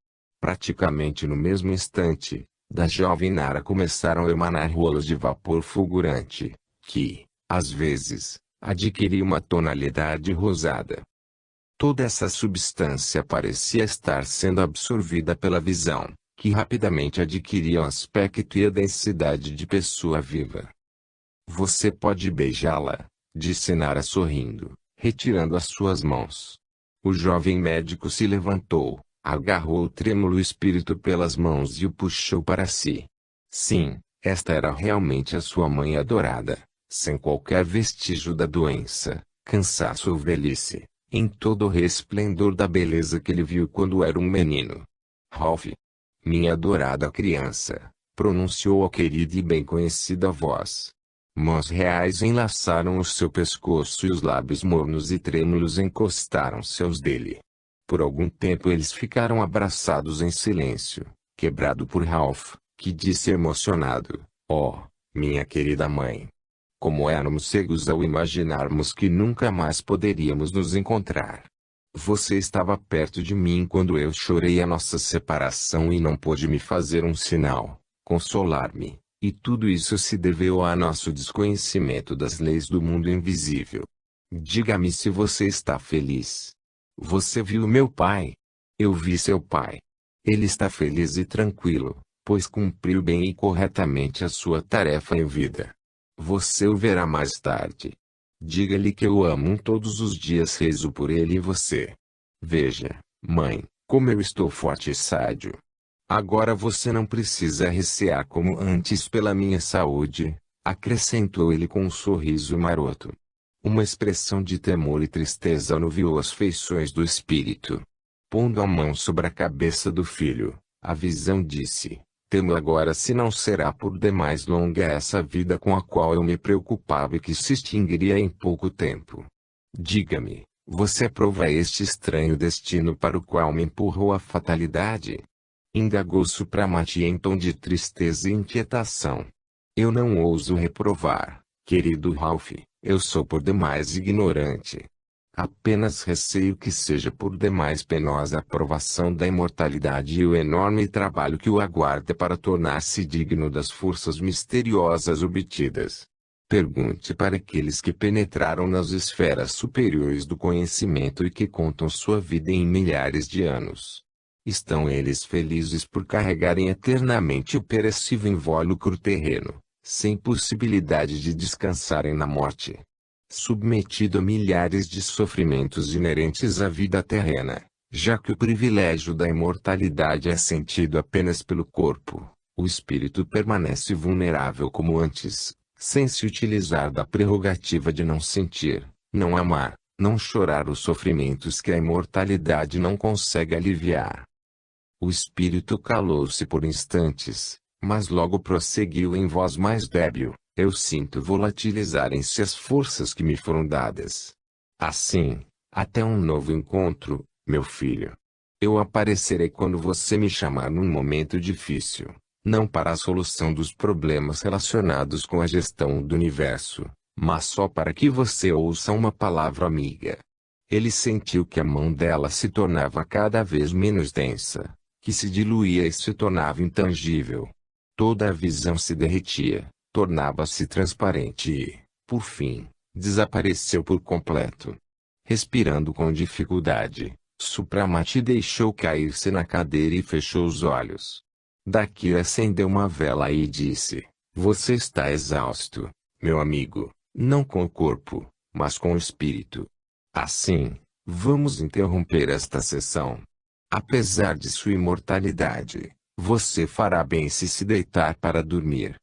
Praticamente no mesmo instante, da jovem Nara começaram a emanar rolos de vapor fulgurante, que, às vezes, adquiria uma tonalidade rosada. Toda essa substância parecia estar sendo absorvida pela visão, que rapidamente adquiria o aspecto e a densidade de pessoa viva. Você pode beijá-la, disse Nara sorrindo, retirando as suas mãos. O jovem médico se levantou, agarrou o trêmulo espírito pelas mãos e o puxou para si. Sim, esta era realmente a sua mãe adorada, sem qualquer vestígio da doença, cansaço ou velhice, em todo o resplendor da beleza que ele viu quando era um menino. Ralph, minha adorada criança, pronunciou a querida e bem conhecida voz. Mãos reais enlaçaram o seu pescoço e os lábios mornos e trêmulos encostaram-se aos dele. Por algum tempo eles ficaram abraçados em silêncio, quebrado por Ralph, que disse emocionado, oh, minha querida mãe. Como éramos cegos ao imaginarmos que nunca mais poderíamos nos encontrar. Você estava perto de mim quando eu chorei a nossa separação e não pôde me fazer um sinal, consolar-me, e tudo isso se deveu a nosso desconhecimento das leis do mundo invisível. Diga-me se você está feliz. Você viu meu pai? Eu vi seu pai. Ele está feliz e tranquilo, pois cumpriu bem e corretamente a sua tarefa em vida. Você o verá mais tarde. Diga-lhe que eu amo todos os dias, rezo por ele e você. Veja, mãe, como eu estou forte e sádio. Agora você não precisa recear como antes pela minha saúde, acrescentou ele com um sorriso maroto. Uma expressão de temor e tristeza anuviou as feições do espírito. Pondo a mão sobre a cabeça do filho, a visão disse: temo agora se não será por demais longa essa vida com a qual eu me preocupava e que se extinguiria em pouco tempo. Diga-me, você aprova este estranho destino para o qual me empurrou a fatalidade? Indagou Supramati em tom de tristeza e inquietação. Eu não ouso reprovar, querido Ralph, eu sou por demais ignorante. Apenas receio que seja por demais penosa a provação da imortalidade e o enorme trabalho que o aguarda para tornar-se digno das forças misteriosas obtidas. Pergunte para aqueles que penetraram nas esferas superiores do conhecimento e que contam sua vida em milhares de anos. Estão eles felizes por carregarem eternamente o perecível invólucro terreno, sem possibilidade de descansarem na morte? Submetido a milhares de sofrimentos inerentes à vida terrena, Já que o privilégio da imortalidade é sentido apenas pelo corpo, o espírito permanece vulnerável como antes, sem se utilizar da prerrogativa de não sentir, não amar, não chorar os sofrimentos que a imortalidade não consegue aliviar. O espírito calou-se por instantes, mas logo prosseguiu em voz mais débil: eu sinto volatilizarem-se as forças que me foram dadas. Assim, até um novo encontro, meu filho. Eu aparecerei quando você me chamar num momento difícil, não para a solução dos problemas relacionados com a gestão do universo, mas só para que você ouça uma palavra amiga. Ele sentiu que a mão dela se tornava cada vez menos densa, que se diluía e se tornava intangível. Toda a visão se derretia, tornava-se transparente e, por fim, desapareceu por completo. Respirando com dificuldade, Supramati deixou cair-se na cadeira e fechou os olhos. Daqui acendeu uma vela e disse: você está exausto, meu amigo, não com o corpo, mas com o espírito. Assim, vamos interromper esta sessão. Apesar de sua imortalidade, você fará bem se deitar para dormir.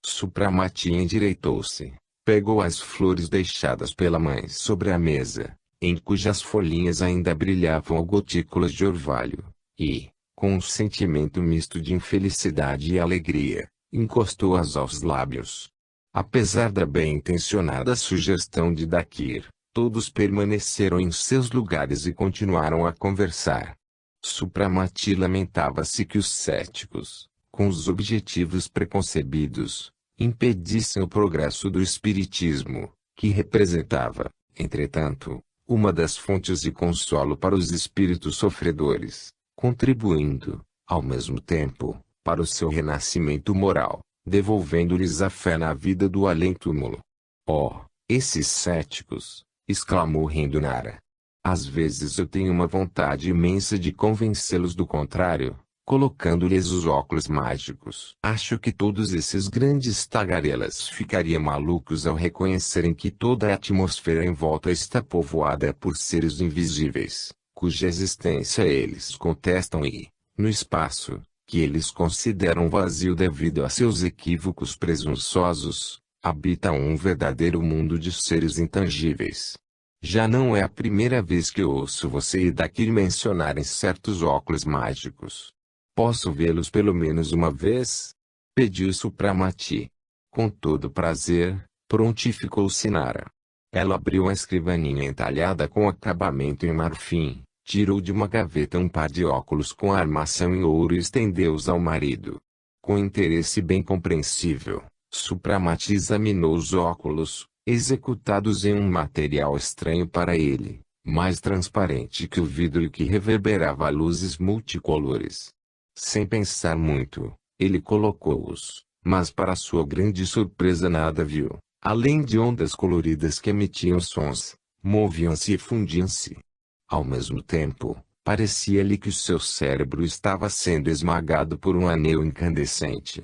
Supramati endireitou-se, pegou as flores deixadas pela mãe sobre a mesa, em cujas folhinhas ainda brilhavam gotículas de orvalho, e, com um sentimento misto de infelicidade e alegria, encostou-as aos lábios. Apesar da bem-intencionada sugestão de Dakir, todos permaneceram em seus lugares e continuaram a conversar. Supramati lamentava-se que os céticos, com os objetivos preconcebidos, impedissem o progresso do espiritismo, que representava, entretanto, uma das fontes de consolo para os espíritos sofredores, contribuindo, ao mesmo tempo, para o seu renascimento moral, devolvendo-lhes a fé na vida do além-túmulo. Oh, esses céticos! Exclamou rindo Nara. Às vezes eu tenho uma vontade imensa de convencê-los do contrário, colocando-lhes os óculos mágicos. Acho que todos esses grandes tagarelas ficariam malucos ao reconhecerem que toda a atmosfera em volta está povoada por seres invisíveis, cuja existência eles contestam e, no espaço, que eles consideram vazio devido a seus equívocos presunçosos, habita um verdadeiro mundo de seres intangíveis. Já não é a primeira vez que ouço você e Dakir mencionarem certos óculos mágicos. Posso vê-los pelo menos uma vez? Pediu Supramati. Com todo prazer, prontificou Sinara. Ela abriu a escrivaninha entalhada com acabamento em marfim, tirou de uma gaveta um par de óculos com armação em ouro e estendeu-os ao marido. Com interesse bem compreensível, Supramati examinou os óculos, executados em um material estranho para ele, mais transparente que o vidro e que reverberava luzes multicolores. Sem pensar muito, ele colocou-os, mas para sua grande surpresa nada viu, além de ondas coloridas que emitiam sons, moviam-se e fundiam-se. Ao mesmo tempo, parecia-lhe que o seu cérebro estava sendo esmagado por um anel incandescente.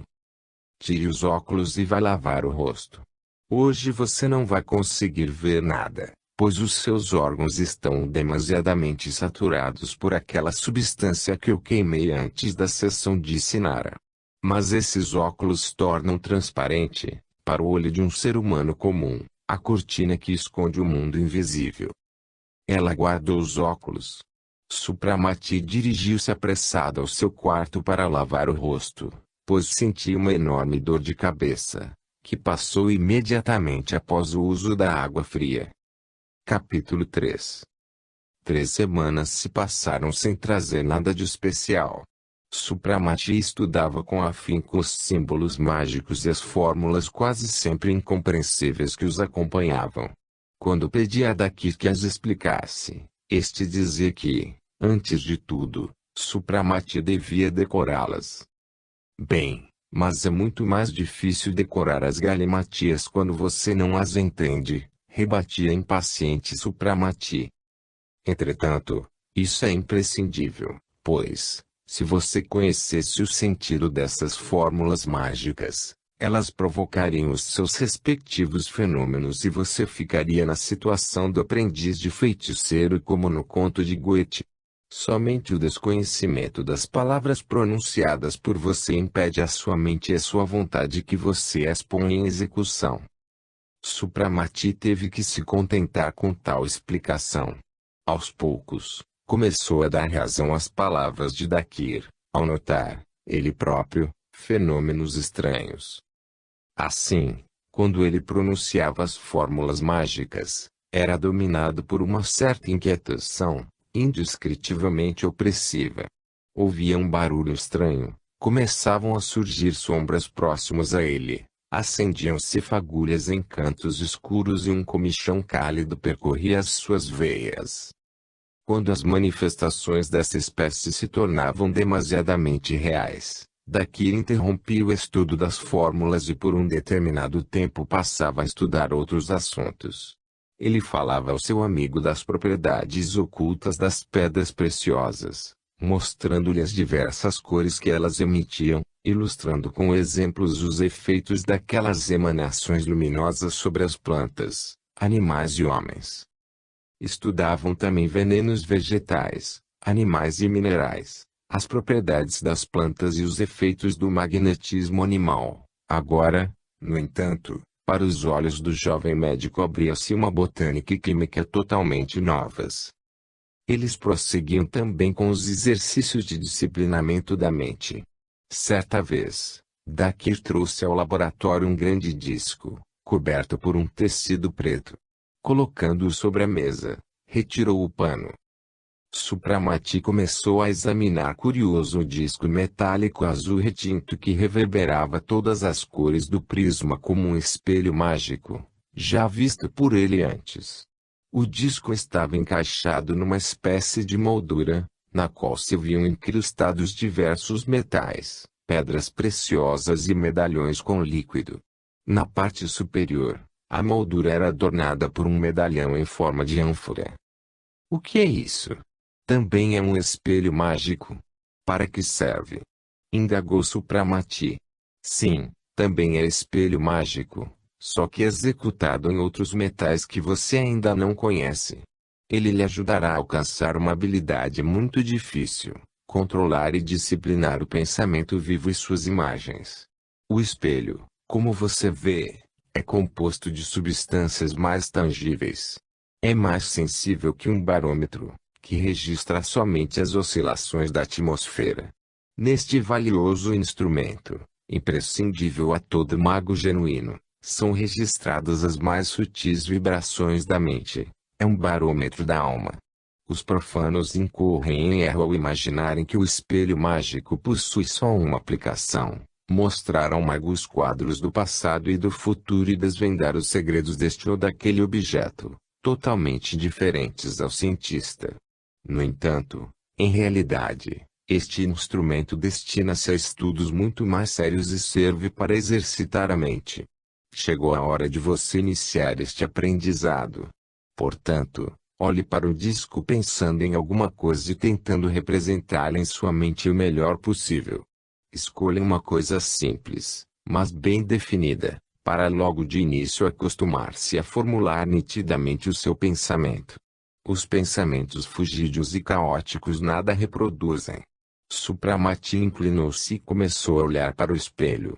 Tire os óculos e vá lavar o rosto. Hoje você não vai conseguir ver nada, pois os seus órgãos estão demasiadamente saturados por aquela substância que eu queimei antes da sessão, disse Nara. Mas esses óculos tornam transparente, para o olho de um ser humano comum, a cortina que esconde o mundo invisível. Ela guardou os óculos. Supramati dirigiu-se apressado ao seu quarto para lavar o rosto, pois sentia uma enorme dor de cabeça, que passou imediatamente após o uso da água fria. Capítulo 3. 3 semanas se passaram sem trazer nada de especial. Supramati estudava com afinco os símbolos mágicos e as fórmulas quase sempre incompreensíveis que os acompanhavam. Quando pedia a Dakir que as explicasse, este dizia que, antes de tudo, Supramati devia decorá-las. Bem, mas é muito mais difícil decorar as galimatias quando você não as entende, rebatia impaciente Supramati. Entretanto, isso é imprescindível, pois, se você conhecesse o sentido dessas fórmulas mágicas, elas provocariam os seus respectivos fenômenos e você ficaria na situação do aprendiz de feiticeiro como no conto de Goethe. Somente o desconhecimento das palavras pronunciadas por você impede a sua mente e a sua vontade que você as põe em execução. Supramati teve que se contentar com tal explicação. Aos poucos, começou a dar razão às palavras de Dakir, ao notar, ele próprio, fenômenos estranhos. Assim, quando ele pronunciava as fórmulas mágicas, era dominado por uma certa inquietação, indescritivelmente opressiva. Ouvia um barulho estranho, começavam a surgir sombras próximas a ele, acendiam-se fagulhas em cantos escuros e um comichão cálido percorria as suas veias. Quando as manifestações dessa espécie se tornavam demasiadamente reais, Dakir interrompia o estudo das fórmulas e por um determinado tempo passava a estudar outros assuntos. Ele falava ao seu amigo das propriedades ocultas das pedras preciosas, mostrando-lhe as diversas cores que elas emitiam, ilustrando com exemplos os efeitos daquelas emanações luminosas sobre as plantas, animais e homens. Estudavam também venenos vegetais, animais e minerais, as propriedades das plantas e os efeitos do magnetismo animal. Agora, no entanto, para os olhos do jovem médico abria-se uma botânica e química totalmente novas. Eles prosseguiam também com os exercícios de disciplinamento da mente. Certa vez, Dakir trouxe ao laboratório um grande disco, coberto por um tecido preto. Colocando-o sobre a mesa, retirou o pano. Supramati começou a examinar curioso o disco metálico azul retinto que reverberava todas as cores do prisma como um espelho mágico, já visto por ele antes. O disco estava encaixado numa espécie de moldura, na qual se viam incrustados diversos metais, pedras preciosas e medalhões com líquido. Na parte superior, a moldura era adornada por um medalhão em forma de ânfora. O que é isso? Também é um espelho mágico. Para que serve? Indagou Supramati. Sim, também é espelho mágico, só que executado em outros metais que você ainda não conhece. Ele lhe ajudará a alcançar uma habilidade muito difícil, controlar e disciplinar o pensamento vivo e suas imagens. O espelho, como você vê, é composto de substâncias mais tangíveis. É mais sensível que um barômetro, que registra somente as oscilações da atmosfera. Neste valioso instrumento, imprescindível a todo mago genuíno, são registradas as mais sutis vibrações da mente. É um barômetro da alma. Os profanos incorrem em erro ao imaginarem que o espelho mágico possui só uma aplicação: mostrar ao mago os quadros do passado e do futuro e desvendar os segredos deste ou daquele objeto, totalmente diferentes ao cientista. No entanto, em realidade, este instrumento destina-se a estudos muito mais sérios e serve para exercitar a mente. Chegou a hora de você iniciar este aprendizado. Portanto, olhe para o disco pensando em alguma coisa e tentando representá-la em sua mente o melhor possível. Escolha uma coisa simples, mas bem definida, para logo de início acostumar-se a formular nitidamente o seu pensamento. Os pensamentos fugidios e caóticos nada reproduzem. Supramati inclinou-se e começou a olhar para o espelho.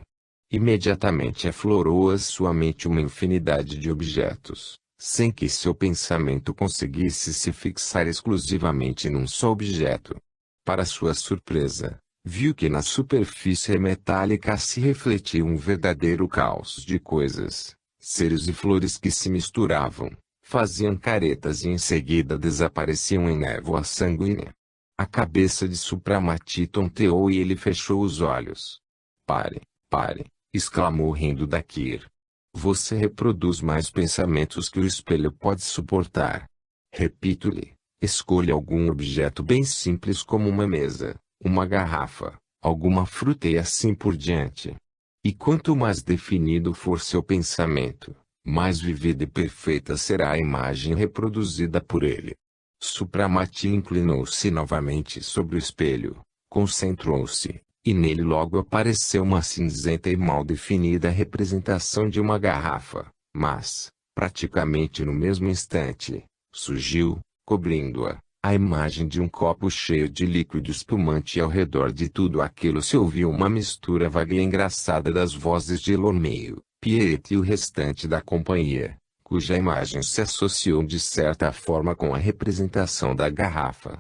Imediatamente aflorou a sua mente uma infinidade de objetos, sem que seu pensamento conseguisse se fixar exclusivamente num só objeto. Para sua surpresa, viu que na superfície metálica se refletia um verdadeiro caos de coisas, seres e flores que se misturavam, faziam caretas e em seguida desapareciam em névoa sanguínea. A cabeça de Supramati tonteou e ele fechou os olhos. Pare, pare, exclamou rindo Dakir. Você reproduz mais pensamentos que o espelho pode suportar. Repito-lhe, escolha algum objeto bem simples como uma mesa, uma garrafa, alguma fruta e assim por diante. E quanto mais definido for seu pensamento, mais vivida e perfeita será a imagem reproduzida por ele. Supramati inclinou-se novamente sobre o espelho, concentrou-se, e nele logo apareceu uma cinzenta e mal definida representação de uma garrafa, mas, praticamente no mesmo instante, surgiu, cobrindo-a, A imagem de um copo cheio de líquido espumante e ao redor de tudo aquilo se ouviu uma mistura vaga e engraçada das vozes de Lormeio, Piet e o restante da companhia, cuja imagem se associou de certa forma com a representação da garrafa.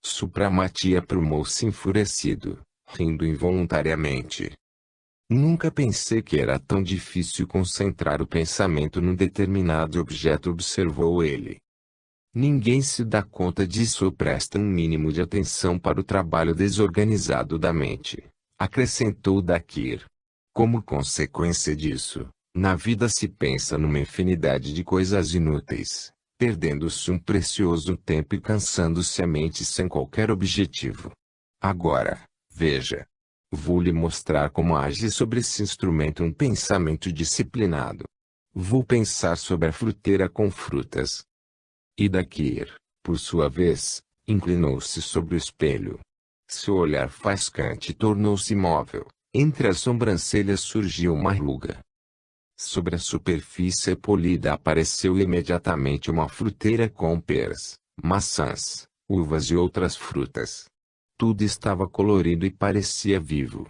Supramati aprumou-se enfurecido, rindo involuntariamente. Nunca pensei que era tão difícil concentrar o pensamento num determinado objeto, observou ele. Ninguém se dá conta disso ou presta um mínimo de atenção para o trabalho desorganizado da mente, acrescentou Dakir. Como consequência disso, na vida se pensa numa infinidade de coisas inúteis, perdendo-se um precioso tempo e cansando-se a mente sem qualquer objetivo. Agora, veja. Vou lhe mostrar como age sobre esse instrumento um pensamento disciplinado. Vou pensar sobre a fruteira com frutas. E Dakir, por sua vez, inclinou-se sobre o espelho. Seu olhar faiscante tornou-se imóvel, entre as sobrancelhas surgiu uma ruga. Sobre a superfície polida apareceu imediatamente uma fruteira com peras, maçãs, uvas e outras frutas. Tudo estava colorido e parecia vivo.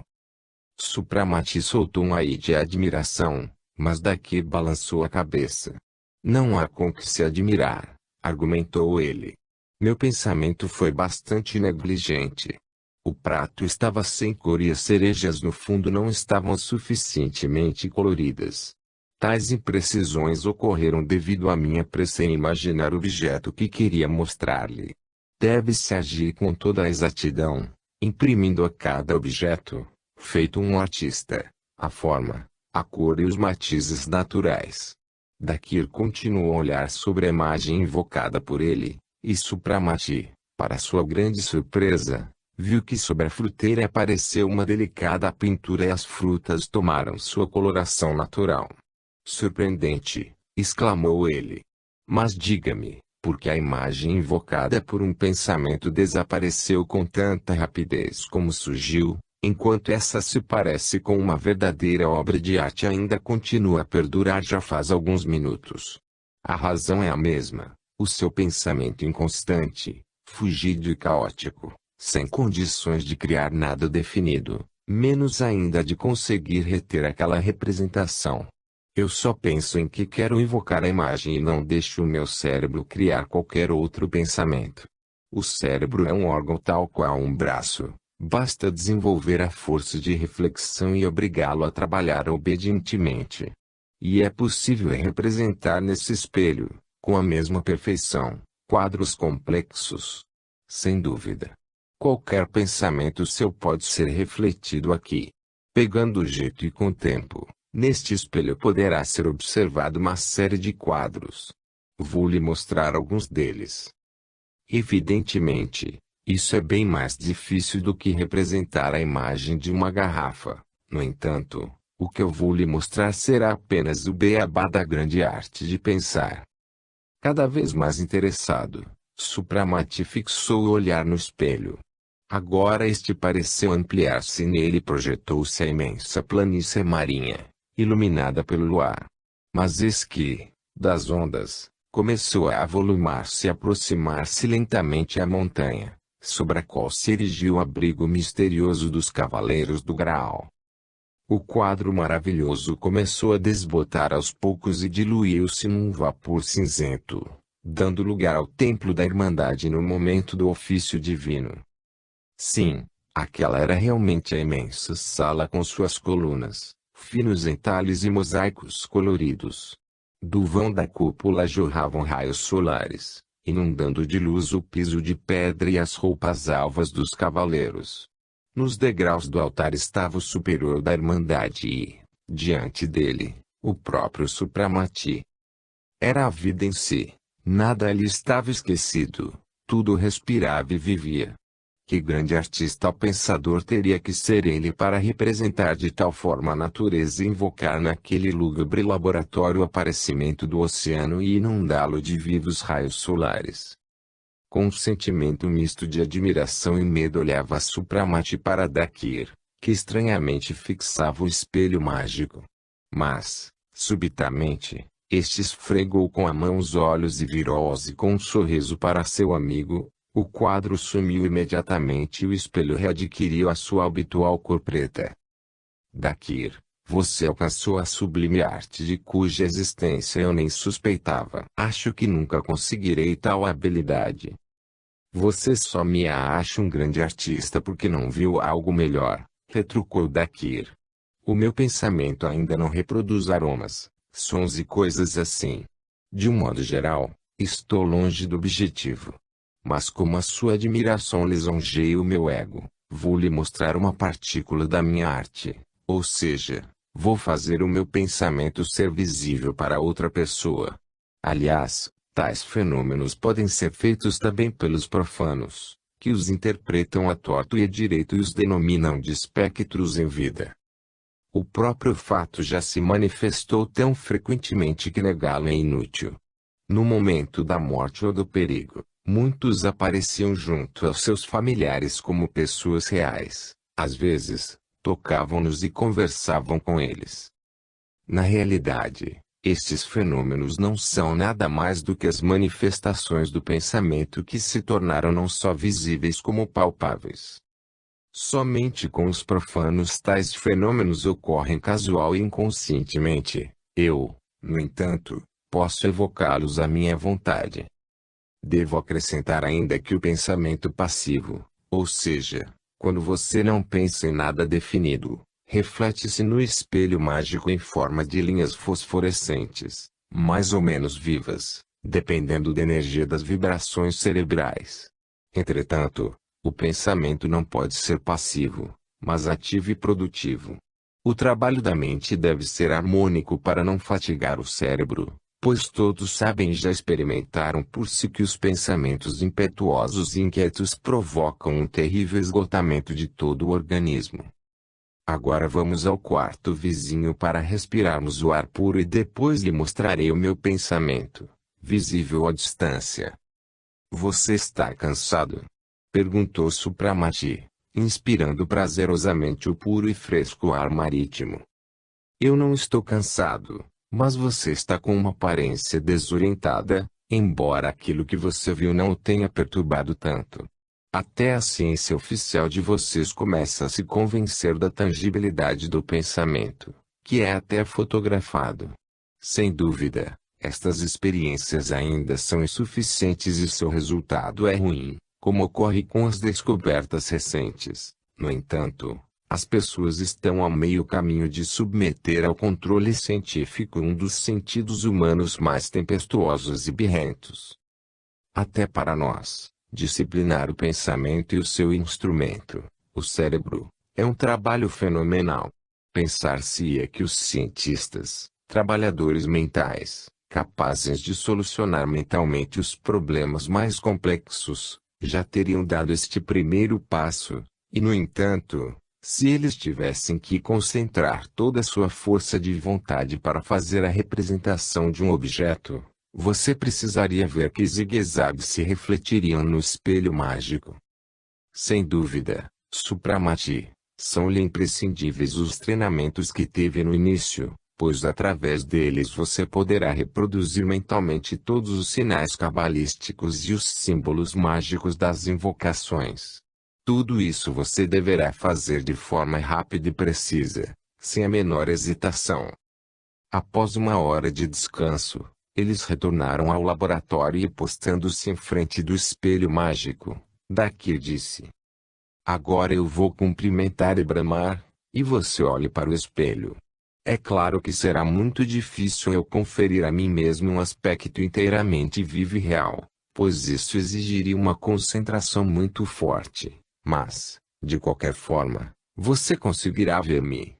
Supramati soltou um ai de admiração, mas Dakir balançou a cabeça. Não há com que se admirar, argumentou ele. Meu pensamento foi bastante negligente. O prato estava sem cor e as cerejas no fundo não estavam suficientemente coloridas. Tais imprecisões ocorreram devido à minha pressa em imaginar o objeto que queria mostrar-lhe. Deve-se agir com toda a exatidão, imprimindo a cada objeto, feito um artista, a forma, a cor e os matizes naturais. Dakir continuou a olhar sobre a imagem invocada por ele, e Supramati, para sua grande surpresa, viu que sobre a fruteira apareceu uma delicada pintura e as frutas tomaram sua coloração natural. Surpreendente, exclamou ele. Mas diga-me, por que a imagem invocada por um pensamento desapareceu com tanta rapidez como surgiu, enquanto essa se parece com uma verdadeira obra de arte e ainda continua a perdurar já faz alguns minutos? A razão é a mesma, o seu pensamento inconstante, fugido e caótico, sem condições de criar nada definido, menos ainda de conseguir reter aquela representação. Eu só penso em que quero invocar a imagem e não deixo o meu cérebro criar qualquer outro pensamento. O cérebro é um órgão tal qual um braço, basta desenvolver a força de reflexão e obrigá-lo a trabalhar obedientemente. E é possível representar nesse espelho, com a mesma perfeição, quadros complexos. Sem dúvida. Qualquer pensamento seu pode ser refletido aqui. Pegando jeito e com tempo. Neste espelho poderá ser observado uma série de quadros. Vou lhe mostrar alguns deles. Evidentemente, isso é bem mais difícil do que representar a imagem de uma garrafa. No entanto, o que eu vou lhe mostrar será apenas o beabá da grande arte de pensar. Cada vez mais interessado, Supramati fixou o olhar no espelho. Agora este pareceu ampliar-se e nele projetou-se a imensa planície marinha, iluminada pelo luar. Mas eis que, das ondas, começou a avolumar-se e aproximar-se lentamente a montanha, sobre a qual se erigiu o abrigo misterioso dos Cavaleiros do Graal. O quadro maravilhoso começou a desbotar aos poucos e diluiu-se num vapor cinzento, dando lugar ao Templo da Irmandade no momento do ofício divino. Sim, aquela era realmente a imensa sala com suas colunas, finos entalhes e mosaicos coloridos. Do vão da cúpula jorravam raios solares, inundando de luz o piso de pedra e as roupas alvas dos cavaleiros. Nos degraus do altar estava o superior da Irmandade e, diante dele, o próprio Supramati. Era a vida em si, nada ali estava esquecido, tudo respirava e vivia. Que grande artista ou pensador teria que ser ele para representar de tal forma a natureza e invocar naquele lúgubre laboratório o aparecimento do oceano e inundá-lo de vivos raios solares? Com um sentimento misto de admiração e medo olhava Supramati para Dakir, que estranhamente fixava o espelho mágico. Mas, subitamente, este esfregou com a mão os olhos e virou-se com um sorriso para seu amigo, O quadro sumiu imediatamente e o espelho readquiriu a sua habitual cor preta. Dakir, você alcançou a sublime arte de cuja existência eu nem suspeitava. Acho que nunca conseguirei tal habilidade. Você só me acha um grande artista porque não viu algo melhor, retrucou Dakir. O meu pensamento ainda não reproduz aromas, sons e coisas assim. De um modo geral, estou longe do objetivo. Mas como a sua admiração lisonjeia o meu ego, vou lhe mostrar uma partícula da minha arte, ou seja, vou fazer o meu pensamento ser visível para outra pessoa. Aliás, tais fenômenos podem ser feitos também pelos profanos, que os interpretam a torto e a direito e os denominam de espectros em vida. O próprio fato já se manifestou tão frequentemente que negá-lo é inútil. No momento da morte ou do perigo, muitos apareciam junto aos seus familiares como pessoas reais. Às vezes, tocavam-nos e conversavam com eles. Na realidade, estes fenômenos não são nada mais do que as manifestações do pensamento que se tornaram não só visíveis como palpáveis. Somente com os profanos tais fenômenos ocorrem casual e inconscientemente. Eu, no entanto, posso evocá-los à minha vontade. Devo acrescentar ainda que o pensamento passivo, ou seja, quando você não pensa em nada definido, reflete-se no espelho mágico em forma de linhas fosforescentes, mais ou menos vivas, dependendo da energia das vibrações cerebrais. Entretanto, o pensamento não pode ser passivo, mas ativo e produtivo. O trabalho da mente deve ser harmônico para não fatigar o cérebro, pois todos sabem e já experimentaram por si que os pensamentos impetuosos e inquietos provocam um terrível esgotamento de todo o organismo. Agora vamos ao quarto vizinho para respirarmos o ar puro e depois lhe mostrarei o meu pensamento, visível à distância. Você está cansado? Perguntou Supramati, inspirando prazerosamente o puro e fresco ar marítimo. Eu não estou cansado, mas você está com uma aparência desorientada, embora aquilo que você viu não o tenha perturbado tanto. Até a ciência oficial de vocês começa a se convencer da tangibilidade do pensamento, que é até fotografado. Sem dúvida, estas experiências ainda são insuficientes e seu resultado é ruim, como ocorre com as descobertas recentes. No entanto, as pessoas estão a meio caminho de submeter ao controle científico um dos sentidos humanos mais tempestuosos e birrentos. Até para nós, disciplinar o pensamento e o seu instrumento, o cérebro, é um trabalho fenomenal. Pensar-se-ia que os cientistas, trabalhadores mentais, capazes de solucionar mentalmente os problemas mais complexos, já teriam dado este primeiro passo, e no entanto, se eles tivessem que concentrar toda a sua força de vontade para fazer a representação de um objeto, você precisaria ver que zigue-zagues se refletiriam no espelho mágico. Sem dúvida, Supramati, são-lhe imprescindíveis os treinamentos que teve no início, pois através deles você poderá reproduzir mentalmente todos os sinais cabalísticos e os símbolos mágicos das invocações. Tudo isso você deverá fazer de forma rápida e precisa, sem a menor hesitação. Após uma hora de descanso, eles retornaram ao laboratório e postando-se em frente do espelho mágico, Dakir disse: Agora eu vou cumprimentar e bramar, e você olhe para o espelho. É claro que será muito difícil eu conferir a mim mesmo um aspecto inteiramente vivo e real, pois isso exigiria uma concentração muito forte, mas, de qualquer forma, você conseguirá ver-me.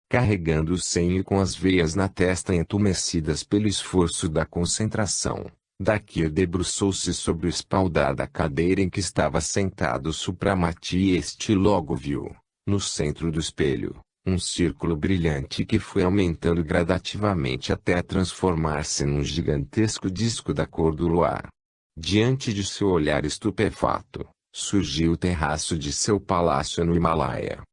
Carregando o senho e com as veias na testa entumecidas pelo esforço da concentração, Dakir debruçou-se sobre o espaldar da cadeira em que estava sentado Supramati e este logo viu, no centro do espelho, um círculo brilhante que foi aumentando gradativamente até transformar-se num gigantesco disco da cor do luar. Diante de seu olhar estupefato, surgiu o terraço de seu palácio no Himalaia.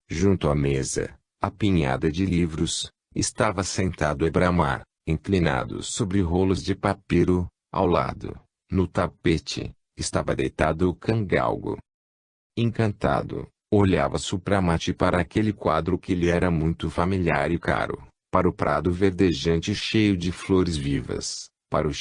Junto à mesa, apinhada de livros, estava sentado Ebramar, inclinado sobre rolos de papiro, ao lado, no tapete, Estava deitado o cangalgo. Encantado, olhava supramate para aquele quadro que lhe era muito familiar e caro, para o prado verdejante cheio de flores vivas, para o